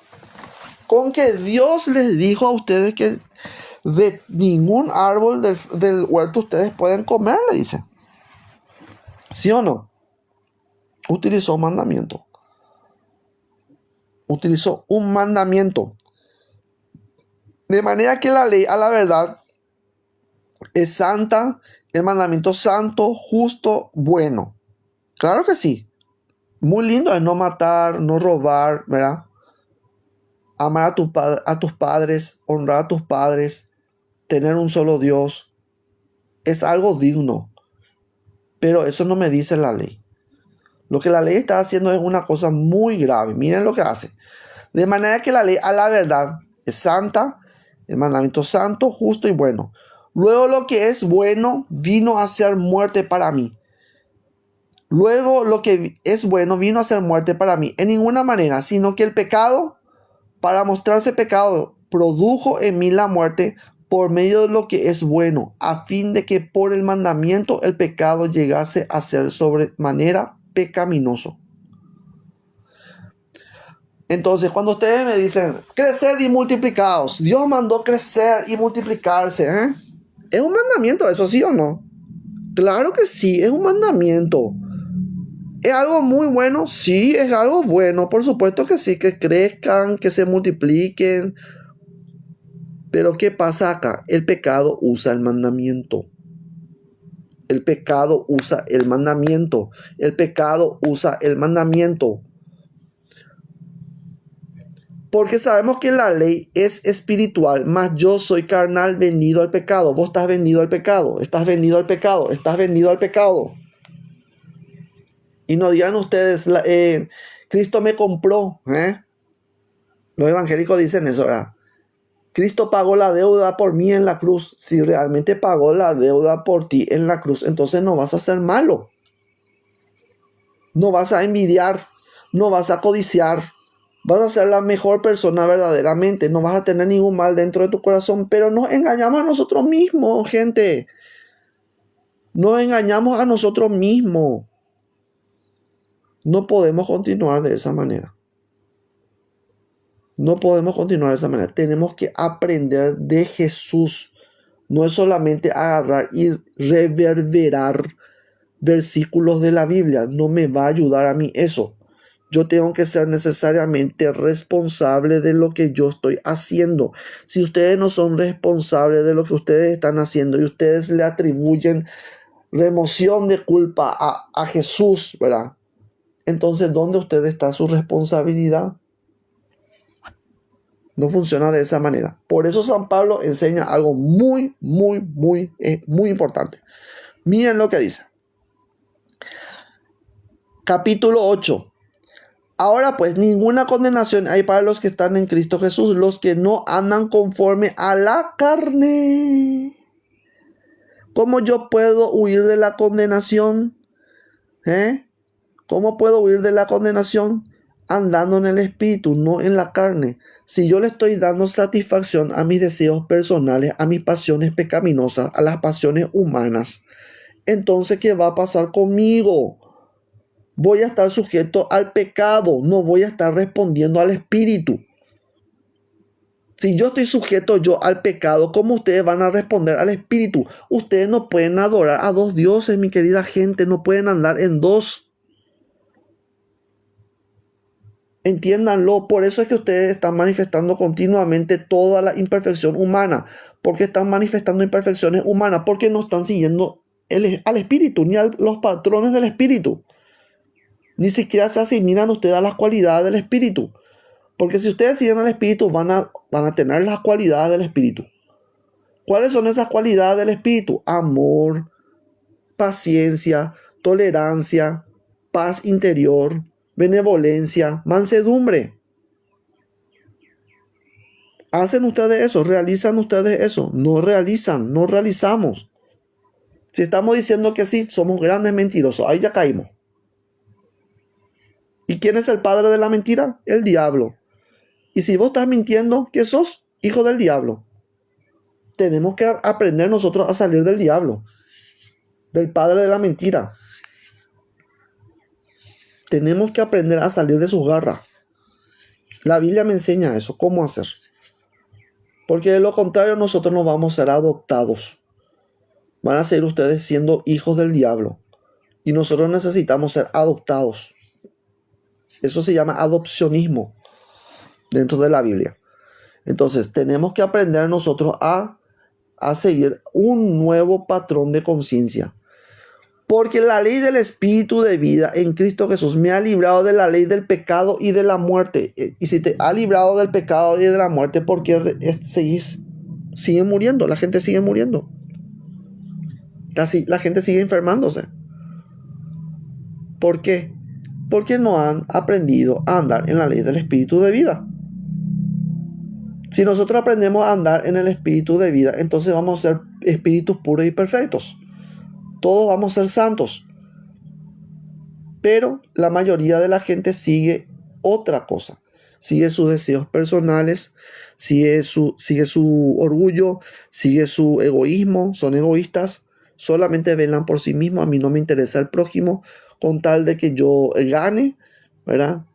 Con que Dios les dijo a ustedes que de ningún árbol del huerto ustedes pueden comer, le dice. ¿Sí o no? Utilizó un mandamiento. Utilizó un mandamiento. De manera que la ley, a la verdad, es santa, el mandamiento santo, justo, bueno. Claro que sí. Muy lindo es no matar, no robar, ¿verdad? Amar a tus padres, honrar a tus padres, tener un solo Dios. Es algo digno. Pero eso no me dice la ley. Lo que la ley está haciendo es una cosa muy grave. Miren lo que hace. De manera que la ley, a la verdad, es santa, el mandamiento santo, justo y bueno. Luego lo que es bueno vino a ser muerte para mí. Luego lo que es bueno vino a ser muerte para mí. En ninguna manera, sino que el pecado, para mostrarse pecado, produjo en mí la muerte por medio de lo que es bueno, a fin de que por el mandamiento el pecado llegase a ser sobremanera pecaminoso. Entonces, cuando ustedes me dicen, creced y multiplicaos, Dios mandó crecer y multiplicarse, ¿eh? ¿Es un mandamiento eso, sí o no? Claro que sí, es un mandamiento. ¿Es algo muy bueno? Sí, es algo bueno, por supuesto que sí, que crezcan, que se multipliquen. Pero ¿qué pasa acá? El pecado usa el mandamiento. El pecado usa el mandamiento. El pecado usa el mandamiento. Porque sabemos que la ley es espiritual, mas yo soy carnal, vendido al pecado. Vos estás vendido al pecado, estás vendido al pecado, estás vendido al pecado. Y no digan ustedes, Cristo me compró. Los evangélicos dicen eso, ¿verdad? Cristo pagó la deuda por mí en la cruz. Si realmente pagó la deuda por ti en la cruz, entonces no vas a ser malo. No vas a envidiar, no vas a codiciar. Vas a ser la mejor persona verdaderamente. No vas a tener ningún mal dentro de tu corazón. Pero nos engañamos a nosotros mismos, gente. Nos engañamos a nosotros mismos. No podemos continuar de esa manera. No podemos continuar de esa manera. Tenemos que aprender de Jesús. No es solamente agarrar y reverberar versículos de la Biblia. No me va a ayudar a mí eso. Yo tengo que ser necesariamente responsable de lo que yo estoy haciendo. Si ustedes no son responsables de lo que ustedes están haciendo y ustedes le atribuyen remoción de culpa a Jesús, ¿verdad? Entonces, ¿dónde usted está su responsabilidad? No funciona de esa manera. Por eso San Pablo enseña algo muy importante. Miren lo que dice. Capítulo 8. Ahora pues, ninguna condenación hay para los que están en Cristo Jesús, los que no andan conforme a la carne. ¿Cómo yo puedo huir de la condenación? ¿Cómo puedo huir de la condenación? Andando en el Espíritu, no en la carne. Si yo le estoy dando satisfacción a mis deseos personales, a mis pasiones pecaminosas, a las pasiones humanas, entonces, ¿qué va a pasar conmigo? Voy a estar sujeto al pecado, no voy a estar respondiendo al Espíritu. Si yo estoy sujeto al pecado, ¿cómo ustedes van a responder al Espíritu? Ustedes no pueden adorar a dos dioses, mi querida gente, no pueden andar en dos. Entiéndanlo, por eso es que ustedes están manifestando continuamente toda la imperfección humana. Porque están manifestando imperfecciones humanas, porque no están siguiendo al Espíritu, ni a los patrones del Espíritu. Ni siquiera se asimilan ustedes a las cualidades del Espíritu. Porque si ustedes siguen al Espíritu, van a tener las cualidades del Espíritu. ¿Cuáles son esas cualidades del Espíritu? Amor, paciencia, tolerancia, paz interior, benevolencia, mansedumbre. ¿Hacen ustedes eso? ¿Realizan ustedes eso? No realizan, no realizamos. Si estamos diciendo que sí, somos grandes mentirosos. Ahí ya caímos. ¿Y quién es el padre de la mentira? El diablo. Y si vos estás mintiendo, ¿qué sos? Hijo del diablo. Tenemos que aprender nosotros a salir del diablo, del padre de la mentira. Tenemos que aprender a salir de sus garras. La Biblia me enseña eso, cómo hacer. Porque de lo contrario nosotros no vamos a ser adoptados. Van a seguir ustedes siendo hijos del diablo. Y nosotros necesitamos ser adoptados. Eso se llama adopcionismo dentro de la Biblia. Entonces tenemos que aprender nosotros a seguir un nuevo patrón de conciencia. Porque la ley del Espíritu de vida en Cristo Jesús me ha librado de la ley del pecado y de la muerte. Y si te ha librado del pecado y de la muerte, ¿por qué siguen muriendo? La gente sigue muriendo. La gente sigue enfermándose. ¿Por qué? Porque no han aprendido a andar en la ley del Espíritu de vida. Si nosotros aprendemos a andar en el Espíritu de vida, entonces vamos a ser espíritus puros y perfectos. Todos vamos a ser santos. Pero la mayoría de la gente sigue otra cosa. sigue sus deseos personales, sigue su orgullo, sigue su egoísmo, son egoístas, solamente velan por sí mismos. A mí no me interesa el prójimo con tal de que yo gane, ¿verdad?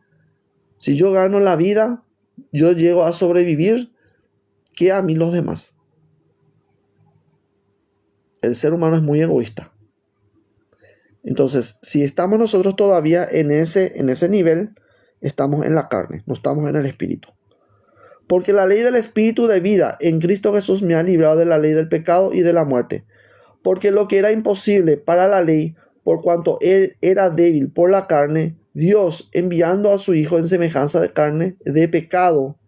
Si yo gano la vida, yo llego a sobrevivir, ¿qué a mí los demás? El ser humano es muy egoísta. Entonces, si estamos nosotros todavía en ese nivel, estamos en la carne, no estamos en el espíritu. Porque la ley del espíritu de vida en Cristo Jesús me ha librado de la ley del pecado y de la muerte. Porque lo que era imposible para la ley, por cuanto él era débil por la carne, Dios, enviando a su Hijo en semejanza de carne, de pecado,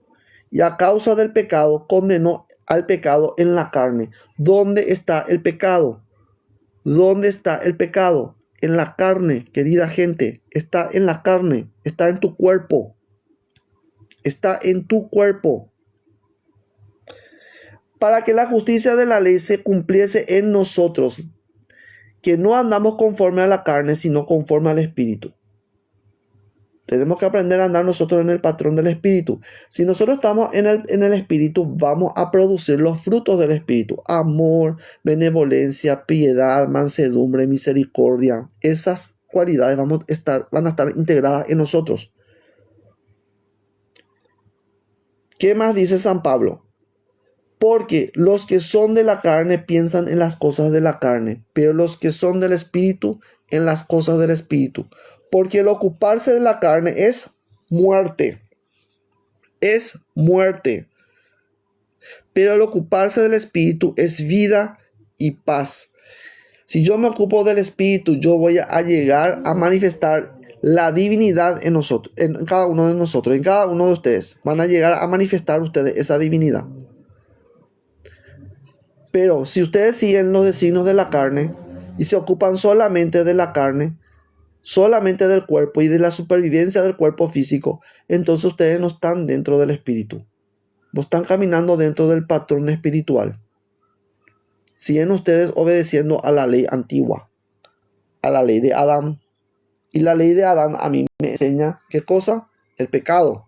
y a causa del pecado, condenó al pecado en la carne. ¿Dónde está el pecado? ¿Dónde está el pecado? En la carne, querida gente. Está en la carne, está en tu cuerpo. Está en tu cuerpo. Para que la justicia de la ley se cumpliese en nosotros, que no andamos conforme a la carne, sino conforme al Espíritu. Tenemos que aprender a andar nosotros en el patrón del Espíritu. Si nosotros estamos en el Espíritu, vamos a producir los frutos del Espíritu. Amor, benevolencia, piedad, mansedumbre, misericordia. Esas cualidades van a estar integradas en nosotros. ¿Qué más dice San Pablo? Porque los que son de la carne piensan en las cosas de la carne, pero los que son del Espíritu en las cosas del Espíritu. Porque el ocuparse de la carne es muerte. Es muerte. Pero el ocuparse del Espíritu es vida y paz. Si yo me ocupo del Espíritu, yo voy a llegar a manifestar la divinidad en nosotros, en cada uno de nosotros, en cada uno de ustedes. Van a llegar a manifestar ustedes esa divinidad. Pero si ustedes siguen los designios de la carne y se ocupan solamente de la carne, solamente del cuerpo y de la supervivencia del cuerpo físico, entonces ustedes no están dentro del espíritu. No están caminando dentro del patrón espiritual. Siguen ustedes obedeciendo a la ley antigua, a la ley de Adán. Y la ley de Adán a mí me enseña, ¿qué cosa? El pecado.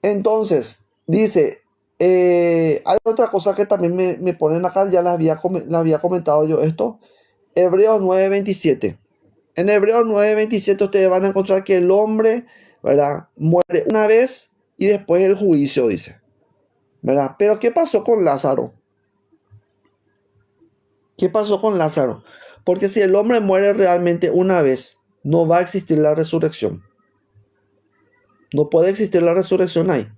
Entonces, dice, hay otra cosa que también me ponen acá, ya la había comentado yo esto. Hebreos 9:27. En Hebreos 9:27 ustedes van a encontrar que el hombre, ¿verdad?, muere una vez y después el juicio, dice, ¿verdad? Pero ¿qué pasó con Lázaro? ¿Qué pasó con Lázaro? Porque si el hombre muere realmente una vez, no va a existir la resurrección. No puede existir la resurrección ahí.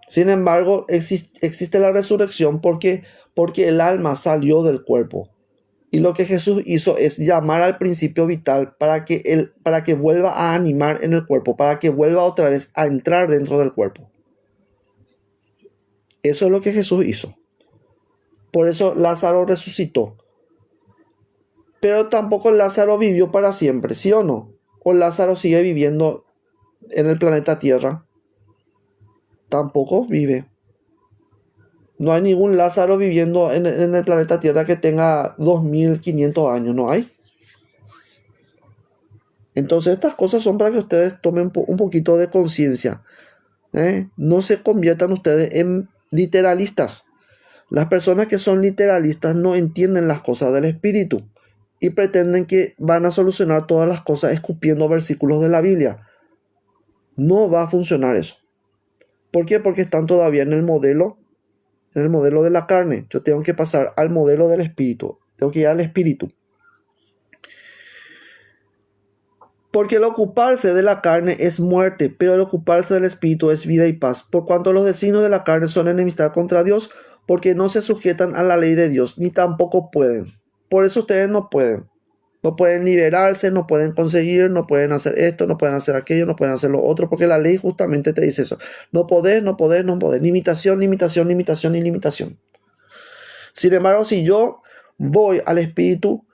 Sin embargo, existe la resurrección porque el alma salió del cuerpo. Y lo que Jesús hizo es llamar al principio vital para que vuelva a animar en el cuerpo, para que vuelva otra vez a entrar dentro del cuerpo. Eso es lo que Jesús hizo. Por eso Lázaro resucitó. Pero tampoco Lázaro vivió para siempre, ¿sí o no? O Lázaro sigue viviendo en el planeta Tierra. Tampoco vive. No hay ningún Lázaro viviendo en el planeta Tierra que tenga 2500 años, no hay. Entonces estas cosas son para que ustedes tomen un poquito de conciencia. No se conviertan ustedes en literalistas. Las personas que son literalistas no entienden las cosas del espíritu y pretenden que van a solucionar todas las cosas escupiendo versículos de la Biblia. No va a funcionar eso. ¿Por qué? Porque están todavía en el modelo de la carne. Yo tengo que pasar al modelo del espíritu. Tengo que ir al espíritu. Porque el ocuparse de la carne es muerte, pero el ocuparse del espíritu es vida y paz. Por cuanto los designios de la carne son enemistad contra Dios, porque no se sujetan a la ley de Dios, ni tampoco pueden. Por eso ustedes no pueden. No pueden liberarse, no pueden conseguir, no pueden hacer esto, no pueden hacer aquello, no pueden hacer lo otro, porque la ley justamente te dice eso. No podés, no podés, no podés. Limitación, limitación, limitación y limitación. Sin embargo, si yo voy al espíritu,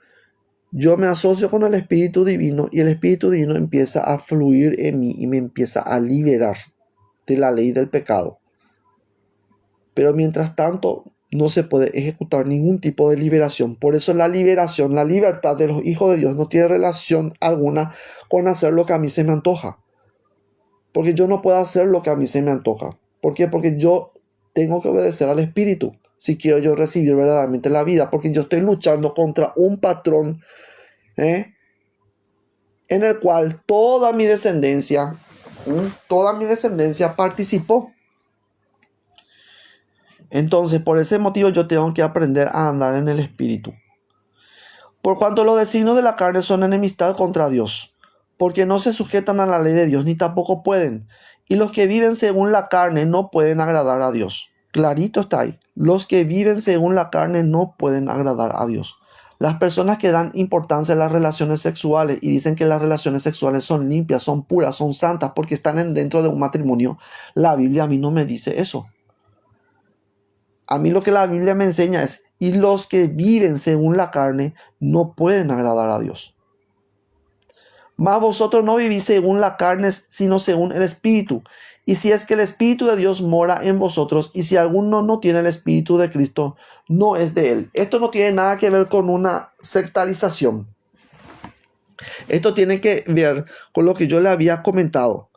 yo me asocio con el Espíritu Divino y el Espíritu Divino empieza a fluir en mí y me empieza a liberar de la ley del pecado. Pero mientras tanto, no se puede ejecutar ningún tipo de liberación. Por eso la liberación, la libertad de los hijos de Dios no tiene relación alguna con hacer lo que a mí se me antoja. Porque yo no puedo hacer lo que a mí se me antoja. ¿Por qué? Porque yo tengo que obedecer al Espíritu si quiero yo recibir verdaderamente la vida. Porque yo estoy luchando contra un patrón en el cual toda mi descendencia participó. Entonces, por ese motivo yo tengo que aprender a andar en el Espíritu. Por cuanto los designios de la carne son enemistad contra Dios, porque no se sujetan a la ley de Dios, ni tampoco pueden. Y los que viven según la carne no pueden agradar a Dios. Clarito está ahí. Los que viven según la carne no pueden agradar a Dios. Las personas que dan importancia a las relaciones sexuales y dicen que las relaciones sexuales son limpias, son puras, son santas porque están dentro de un matrimonio, la Biblia a mí no me dice eso. A mí lo que la Biblia me enseña es, y los que viven según la carne no pueden agradar a Dios. Mas vosotros no vivís según la carne, sino según el Espíritu. Y si es que el Espíritu de Dios mora en vosotros, y si alguno no tiene el Espíritu de Cristo, no es de él. Esto no tiene nada que ver con una sectarización. Esto tiene que ver con lo que yo le había comentado.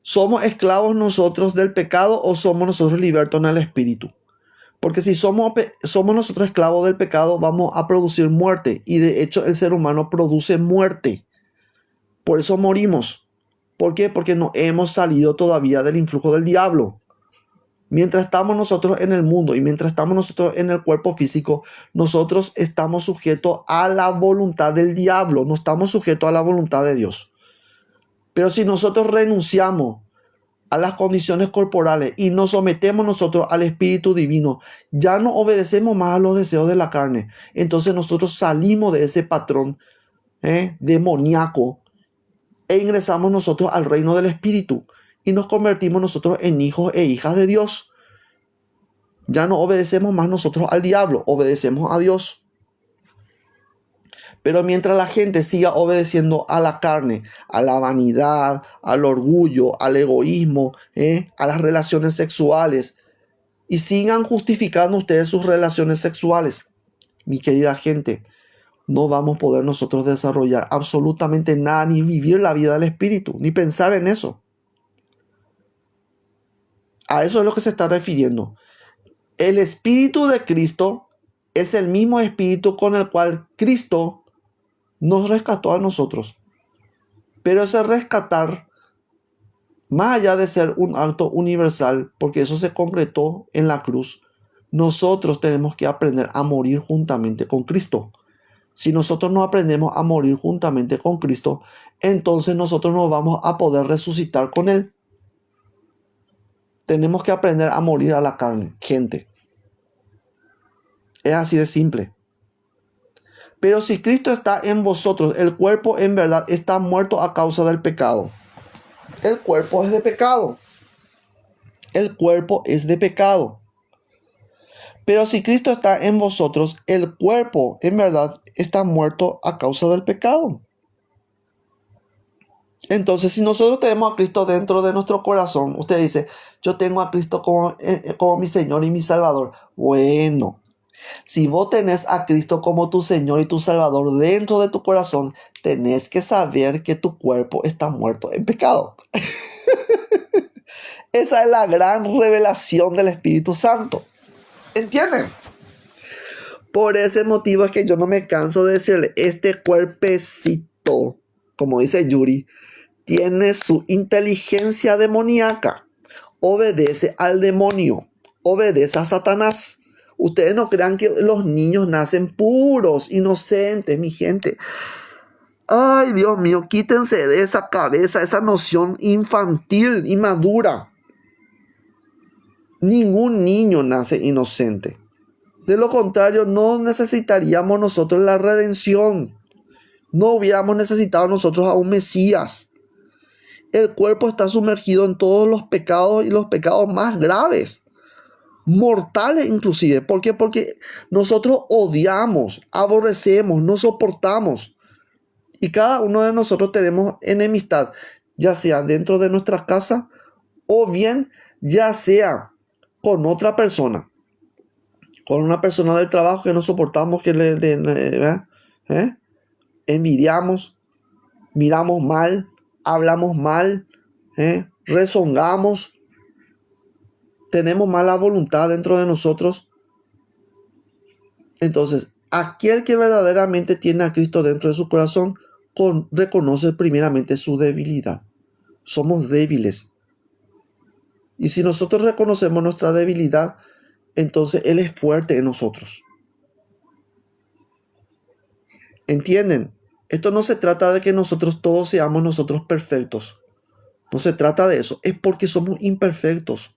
¿Somos esclavos nosotros del pecado o somos nosotros libertos en el Espíritu? Porque si somos nosotros esclavos del pecado, vamos a producir muerte. Y de hecho el ser humano produce muerte. Por eso morimos. ¿Por qué? Porque no hemos salido todavía del influjo del diablo. Mientras estamos nosotros en el mundo y mientras estamos nosotros en el cuerpo físico, nosotros estamos sujetos a la voluntad del diablo. No estamos sujetos a la voluntad de Dios. Pero si nosotros renunciamos a las condiciones corporales y nos sometemos nosotros al Espíritu Divino, ya no obedecemos más a los deseos de la carne. Entonces nosotros salimos de ese patrón demoníaco e ingresamos nosotros al reino del Espíritu y nos convertimos nosotros en hijos e hijas de Dios. Ya no obedecemos más nosotros al diablo, obedecemos a Dios. Pero mientras la gente siga obedeciendo a la carne, a la vanidad, al orgullo, al egoísmo, a las relaciones sexuales, y sigan justificando ustedes sus relaciones sexuales, mi querida gente, no vamos a poder nosotros desarrollar absolutamente nada, ni vivir la vida del Espíritu, ni pensar en eso. A eso es lo que se está refiriendo. El Espíritu de Cristo es el mismo Espíritu con el cual Cristo nos rescató a nosotros. Pero ese rescatar, más allá de ser un acto universal, porque eso se concretó en la cruz, nosotros tenemos que aprender a morir juntamente con Cristo. Si nosotros no aprendemos a morir juntamente con Cristo, entonces nosotros no vamos a poder resucitar con Él. Tenemos que aprender a morir a la carne, gente. Es así de simple. Pero si Cristo está en vosotros, el cuerpo en verdad está muerto a causa del pecado. El cuerpo es de pecado. El cuerpo es de pecado. Pero si Cristo está en vosotros, el cuerpo en verdad está muerto a causa del pecado. Entonces, si nosotros tenemos a Cristo dentro de nuestro corazón, usted dice, yo tengo a Cristo como mi Señor y mi Salvador. Bueno, si vos tenés a Cristo como tu Señor y tu Salvador dentro de tu corazón, tenés que saber que tu cuerpo está muerto en pecado. Esa es la gran revelación del Espíritu Santo. ¿Entienden? Por ese motivo es que yo no me canso de decirle, este cuerpecito, como dice Yuri, tiene su inteligencia demoníaca. Obedece al demonio. Obedece a Satanás. Ustedes no crean que los niños nacen puros, inocentes, mi gente. Ay, Dios mío, quítense de esa cabeza, esa noción infantil, inmadura. Ningún niño nace inocente. De lo contrario, no necesitaríamos nosotros la redención. No hubiéramos necesitado nosotros a un Mesías. El cuerpo está sumergido en todos los pecados y los pecados más graves. Mortales inclusive. ¿Por qué? Porque nosotros odiamos, aborrecemos, no soportamos. Y cada uno de nosotros tenemos enemistad, ya sea dentro de nuestra casa o bien ya sea con otra persona. Con una persona del trabajo que no soportamos, que ¿verdad? Envidiamos, miramos mal, hablamos mal, rezongamos, tenemos mala voluntad dentro de nosotros. Entonces, aquel que verdaderamente tiene a Cristo dentro de su corazón, reconoce primeramente su debilidad. Somos débiles. Y si nosotros reconocemos nuestra debilidad, entonces Él es fuerte en nosotros. ¿Entienden? Esto no se trata de que nosotros todos seamos nosotros perfectos. No se trata de eso. Es porque somos imperfectos.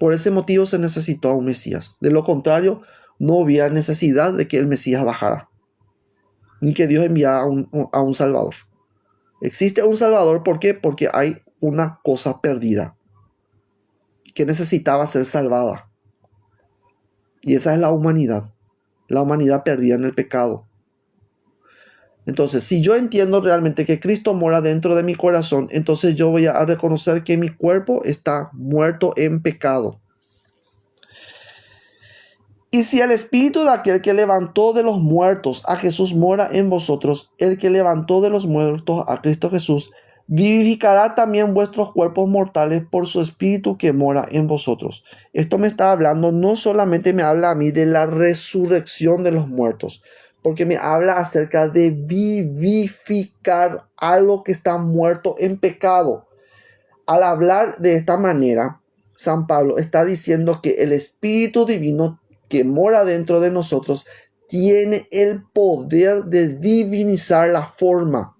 Por ese motivo se necesitó a un Mesías. De lo contrario, no había necesidad de que el Mesías bajara, ni que Dios enviara a un Salvador. Existe un Salvador, ¿por qué? Porque hay una cosa perdida que necesitaba ser salvada. Y esa es la humanidad perdida en el pecado. Entonces, si yo entiendo realmente que Cristo mora dentro de mi corazón, entonces yo voy a reconocer que mi cuerpo está muerto en pecado. Y si el espíritu de aquel que levantó de los muertos a Jesús mora en vosotros, el que levantó de los muertos a Cristo Jesús, vivificará también vuestros cuerpos mortales por su espíritu que mora en vosotros. Esto me está hablando, no solamente me habla a mí de la resurrección de los muertos, porque me habla acerca de vivificar algo que está muerto en pecado. Al hablar de esta manera, San Pablo está diciendo que el Espíritu Divino que mora dentro de nosotros tiene el poder de divinizar la forma.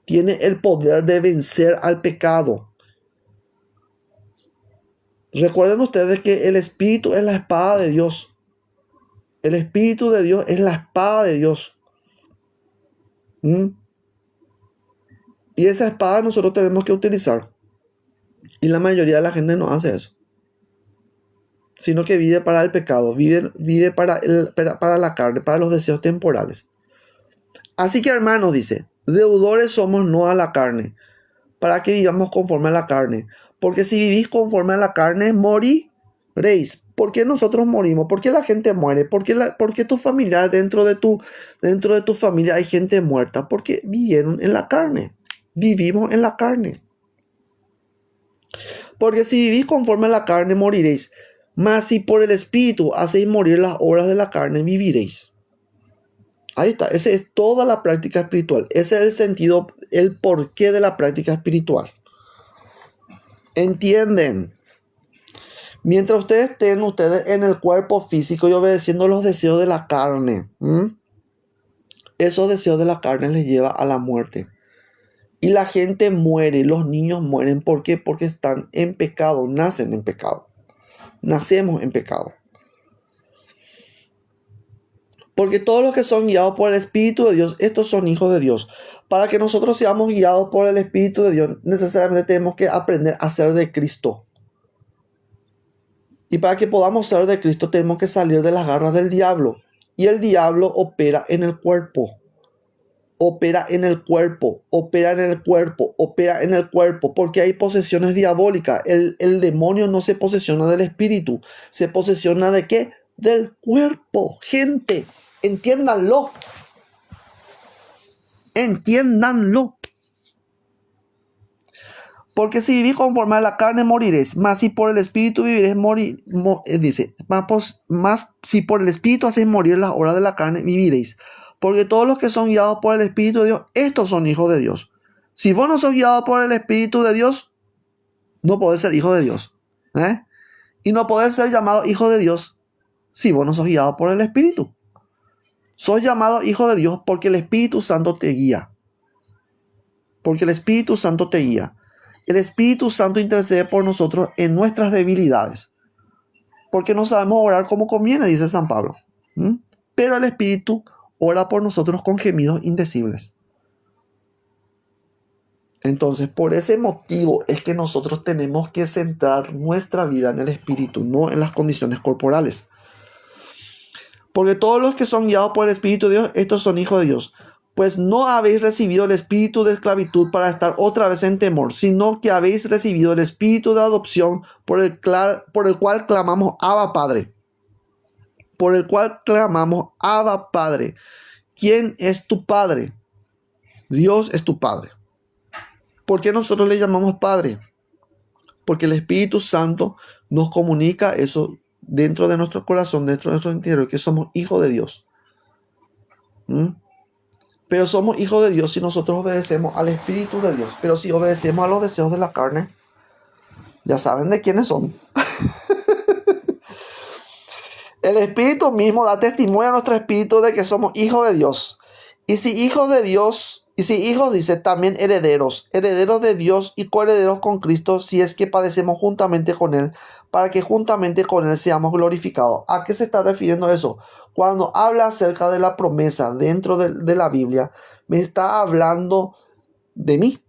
Tiene el poder de vencer al pecado. Recuerden ustedes que el Espíritu es la espada de Dios. El Espíritu de Dios es la espada de Dios. Y esa espada nosotros tenemos que utilizar. Y la mayoría de la gente no hace eso, sino que vive para el pecado, vive para la carne, para los deseos temporales. Así que, hermanos, dice, deudores somos no a la carne, para que vivamos conforme a la carne. Porque si vivís conforme a la carne, moriréis. ¿Por qué nosotros morimos? ¿Por qué la gente muere? ¿Por qué tu familia, dentro de tu familia hay gente muerta? Porque vivieron en la carne. Vivimos en la carne. Porque si vivís conforme a la carne, moriréis. Mas si por el Espíritu hacéis morir las obras de la carne, viviréis. Ahí está. Esa es toda la práctica espiritual. Ese es el sentido, el porqué de la práctica espiritual. ¿Entienden? Mientras ustedes estén en el cuerpo físico y obedeciendo los deseos de la carne, esos deseos de la carne les lleva a la muerte. Y la gente muere, los niños mueren. ¿Por qué? Porque están en pecado, nacen en pecado. Nacemos en pecado. Porque todos los que son guiados por el Espíritu de Dios, estos son hijos de Dios. Para que nosotros seamos guiados por el Espíritu de Dios, necesariamente tenemos que aprender a ser de Cristo. Y para que podamos ser de Cristo, tenemos que salir de las garras del diablo. Y el diablo opera en el cuerpo. Opera en el cuerpo, opera en el cuerpo, opera en el cuerpo, porque hay posesiones diabólicas. El demonio no se posesiona del espíritu, se posesiona ¿de qué? Del cuerpo. Gente, entiéndanlo. Entiéndanlo. Porque si vivís conforme a la carne, moriréis. Mas si por el espíritu viviréis, dice, más si por el espíritu hacéis morir las obras de la carne, viviréis. Porque todos los que son guiados por el Espíritu de Dios, estos son hijos de Dios. Si vos no sos guiado por el Espíritu de Dios, no podés ser hijo de Dios. Y no podés ser llamado hijo de Dios si vos no sos guiado por el Espíritu. Sos llamado hijo de Dios porque el Espíritu Santo te guía. Porque el Espíritu Santo te guía. El Espíritu Santo intercede por nosotros en nuestras debilidades. Porque no sabemos orar como conviene, dice San Pablo. Pero el Espíritu ora por nosotros con gemidos indecibles. Entonces, por ese motivo es que nosotros tenemos que centrar nuestra vida en el Espíritu, no en las condiciones corporales. Porque todos los que son guiados por el Espíritu de Dios, estos son hijos de Dios. Pues no habéis recibido el espíritu de esclavitud para estar otra vez en temor, sino que habéis recibido el espíritu de adopción por el cual clamamos Abba Padre. por el cual clamamos, Abba, Padre. ¿Quién es tu Padre? Dios es tu Padre. ¿Por qué nosotros le llamamos Padre? Porque el Espíritu Santo nos comunica eso dentro de nuestro corazón, dentro de nuestro interior, que somos hijos de Dios. Pero somos hijos de Dios si nosotros obedecemos al Espíritu de Dios. Pero si obedecemos a los deseos de la carne, ya saben de quiénes son. El Espíritu mismo da testimonio a nuestro espíritu de que somos hijos de Dios. Y si hijos de Dios, y si hijos, dice, también herederos, herederos de Dios y coherederos con Cristo, si es que padecemos juntamente con Él, para que juntamente con Él seamos glorificados. ¿A qué se está refiriendo eso? Cuando habla acerca de la promesa dentro de la Biblia, me está hablando de mí.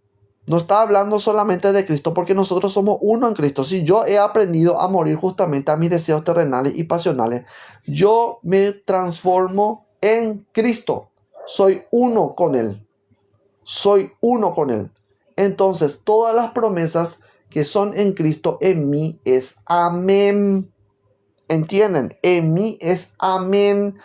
No está hablando solamente de Cristo, porque nosotros somos uno en Cristo. Si yo he aprendido a morir justamente a mis deseos terrenales y pasionales, yo me transformo en Cristo. Soy uno con Él. Soy uno con Él. Entonces, todas las promesas que son en Cristo, en mí es amén. ¿Entienden? En mí es amén.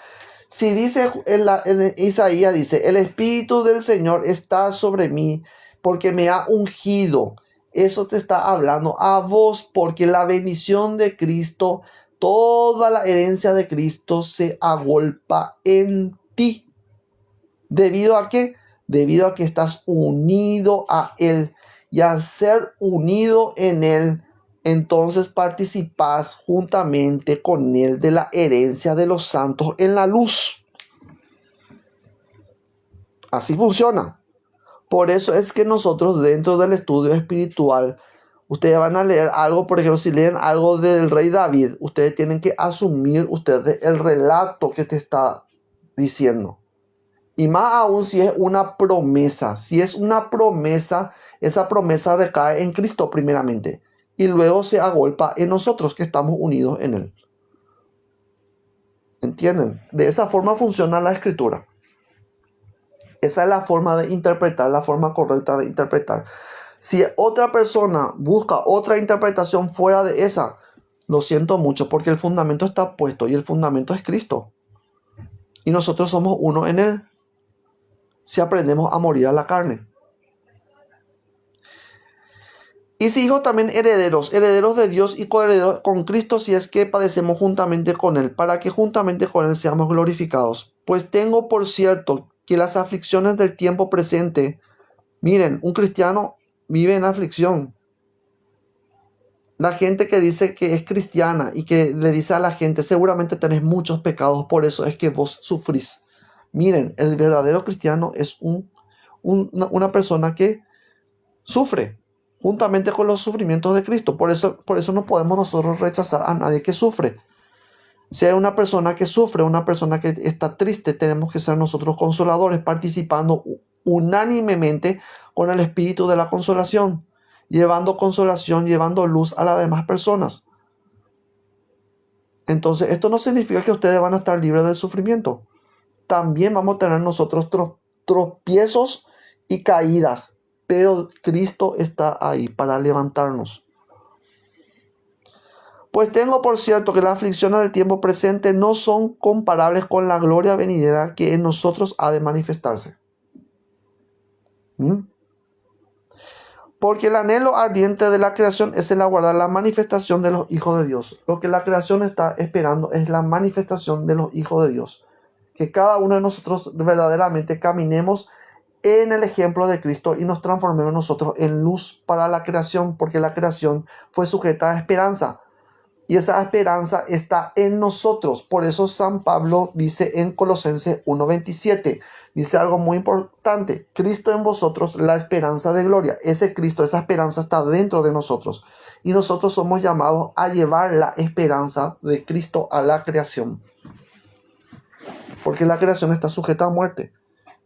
Si dice en Isaías, dice, el Espíritu del Señor está sobre mí, porque me ha ungido. Eso te está hablando a vos, porque la bendición de Cristo, toda la herencia de Cristo se agolpa en ti. ¿Debido a qué? Debido a que estás unido a Él. Y al ser unido en Él, entonces participas juntamente con Él de la herencia de los santos en la luz. Así funciona. Por eso es que nosotros dentro del estudio espiritual, ustedes van a leer algo, por ejemplo, si leen algo del rey David, ustedes tienen que asumir ustedes el relato que te está diciendo. Y más aún si es una promesa. Si es una promesa, esa promesa recae en Cristo primeramente. Y luego se agolpa en nosotros que estamos unidos en Él. ¿Entienden? De esa forma funciona la escritura. Esa es la forma de interpretar, la forma correcta de interpretar. Si otra persona busca otra interpretación fuera de esa, lo siento mucho, porque el fundamento está puesto y el fundamento es Cristo. Y nosotros somos uno en Él. Si aprendemos a morir a la carne. Y si hijos también herederos, herederos de Dios y coherederos con Cristo, si es que padecemos juntamente con Él, para que juntamente con Él seamos glorificados. Pues tengo por cierto que las aflicciones del tiempo presente, miren, un cristiano vive en aflicción. La gente que dice que es cristiana y que le dice a la gente, seguramente tenés muchos pecados, por eso es que vos sufrís. Miren, el verdadero cristiano es una persona que sufre juntamente con los sufrimientos de Cristo. Por eso no podemos nosotros rechazar a nadie que sufre. Si hay una persona que sufre, una persona que está triste, tenemos que ser nosotros consoladores, participando unánimemente con el espíritu de la consolación, llevando consolación, llevando luz a las demás personas. Entonces, esto no significa que ustedes van a estar libres del sufrimiento. También vamos a tener nosotros tropiezos y caídas, pero Cristo está ahí para levantarnos. Pues tengo por cierto que las aflicciones del tiempo presente no son comparables con la gloria venidera que en nosotros ha de manifestarse. Porque el anhelo ardiente de la creación es el aguardar la manifestación de los hijos de Dios. Lo que la creación está esperando es la manifestación de los hijos de Dios. Que cada uno de nosotros verdaderamente caminemos en el ejemplo de Cristo y nos transformemos nosotros en luz para la creación, porque la creación fue sujeta a esperanza. Y esa esperanza está en nosotros. Por eso San Pablo dice en Colosenses 1:27, dice algo muy importante: Cristo en vosotros, la esperanza de gloria. Ese Cristo, esa esperanza está dentro de nosotros. Y nosotros somos llamados a llevar la esperanza de Cristo a la creación. Porque la creación está sujeta a muerte.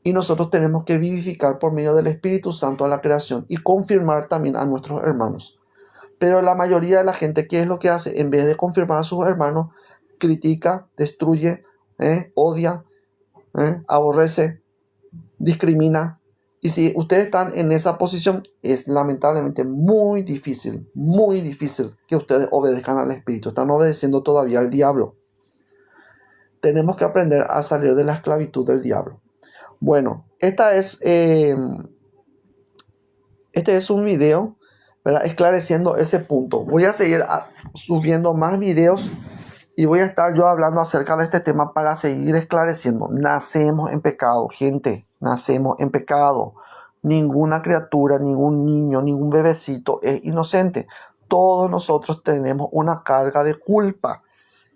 Y nosotros tenemos que vivificar por medio del Espíritu Santo a la creación y confirmar también a nuestros hermanos. Pero la mayoría de la gente, ¿qué es lo que hace? En vez de confirmar a sus hermanos, critica, destruye, odia, aborrece, discrimina. Y si ustedes están en esa posición, es lamentablemente muy difícil que ustedes obedezcan al Espíritu. Están obedeciendo todavía al diablo. Tenemos que aprender a salir de la esclavitud del diablo. Bueno, este es un video, ¿verdad?, esclareciendo ese punto. Voy a seguir subiendo más videos y voy a estar yo hablando acerca de este tema para seguir esclareciendo. Nacemos en pecado, gente. Nacemos en pecado. Ninguna criatura, ningún niño, ningún bebecito es inocente. Todos nosotros tenemos una carga de culpa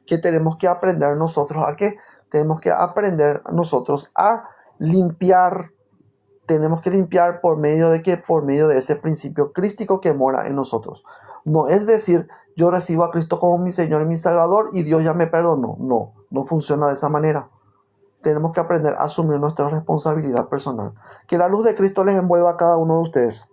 que tenemos que aprender nosotros a qué. Tenemos que aprender nosotros a limpiar. Tenemos que limpiar por medio de qué, por medio de ese principio crístico que mora en nosotros. No es decir, yo recibo a Cristo como mi Señor y mi Salvador y Dios ya me perdonó. No, no funciona de esa manera. Tenemos que aprender a asumir nuestra responsabilidad personal. Que la luz de Cristo les envuelva a cada uno de ustedes.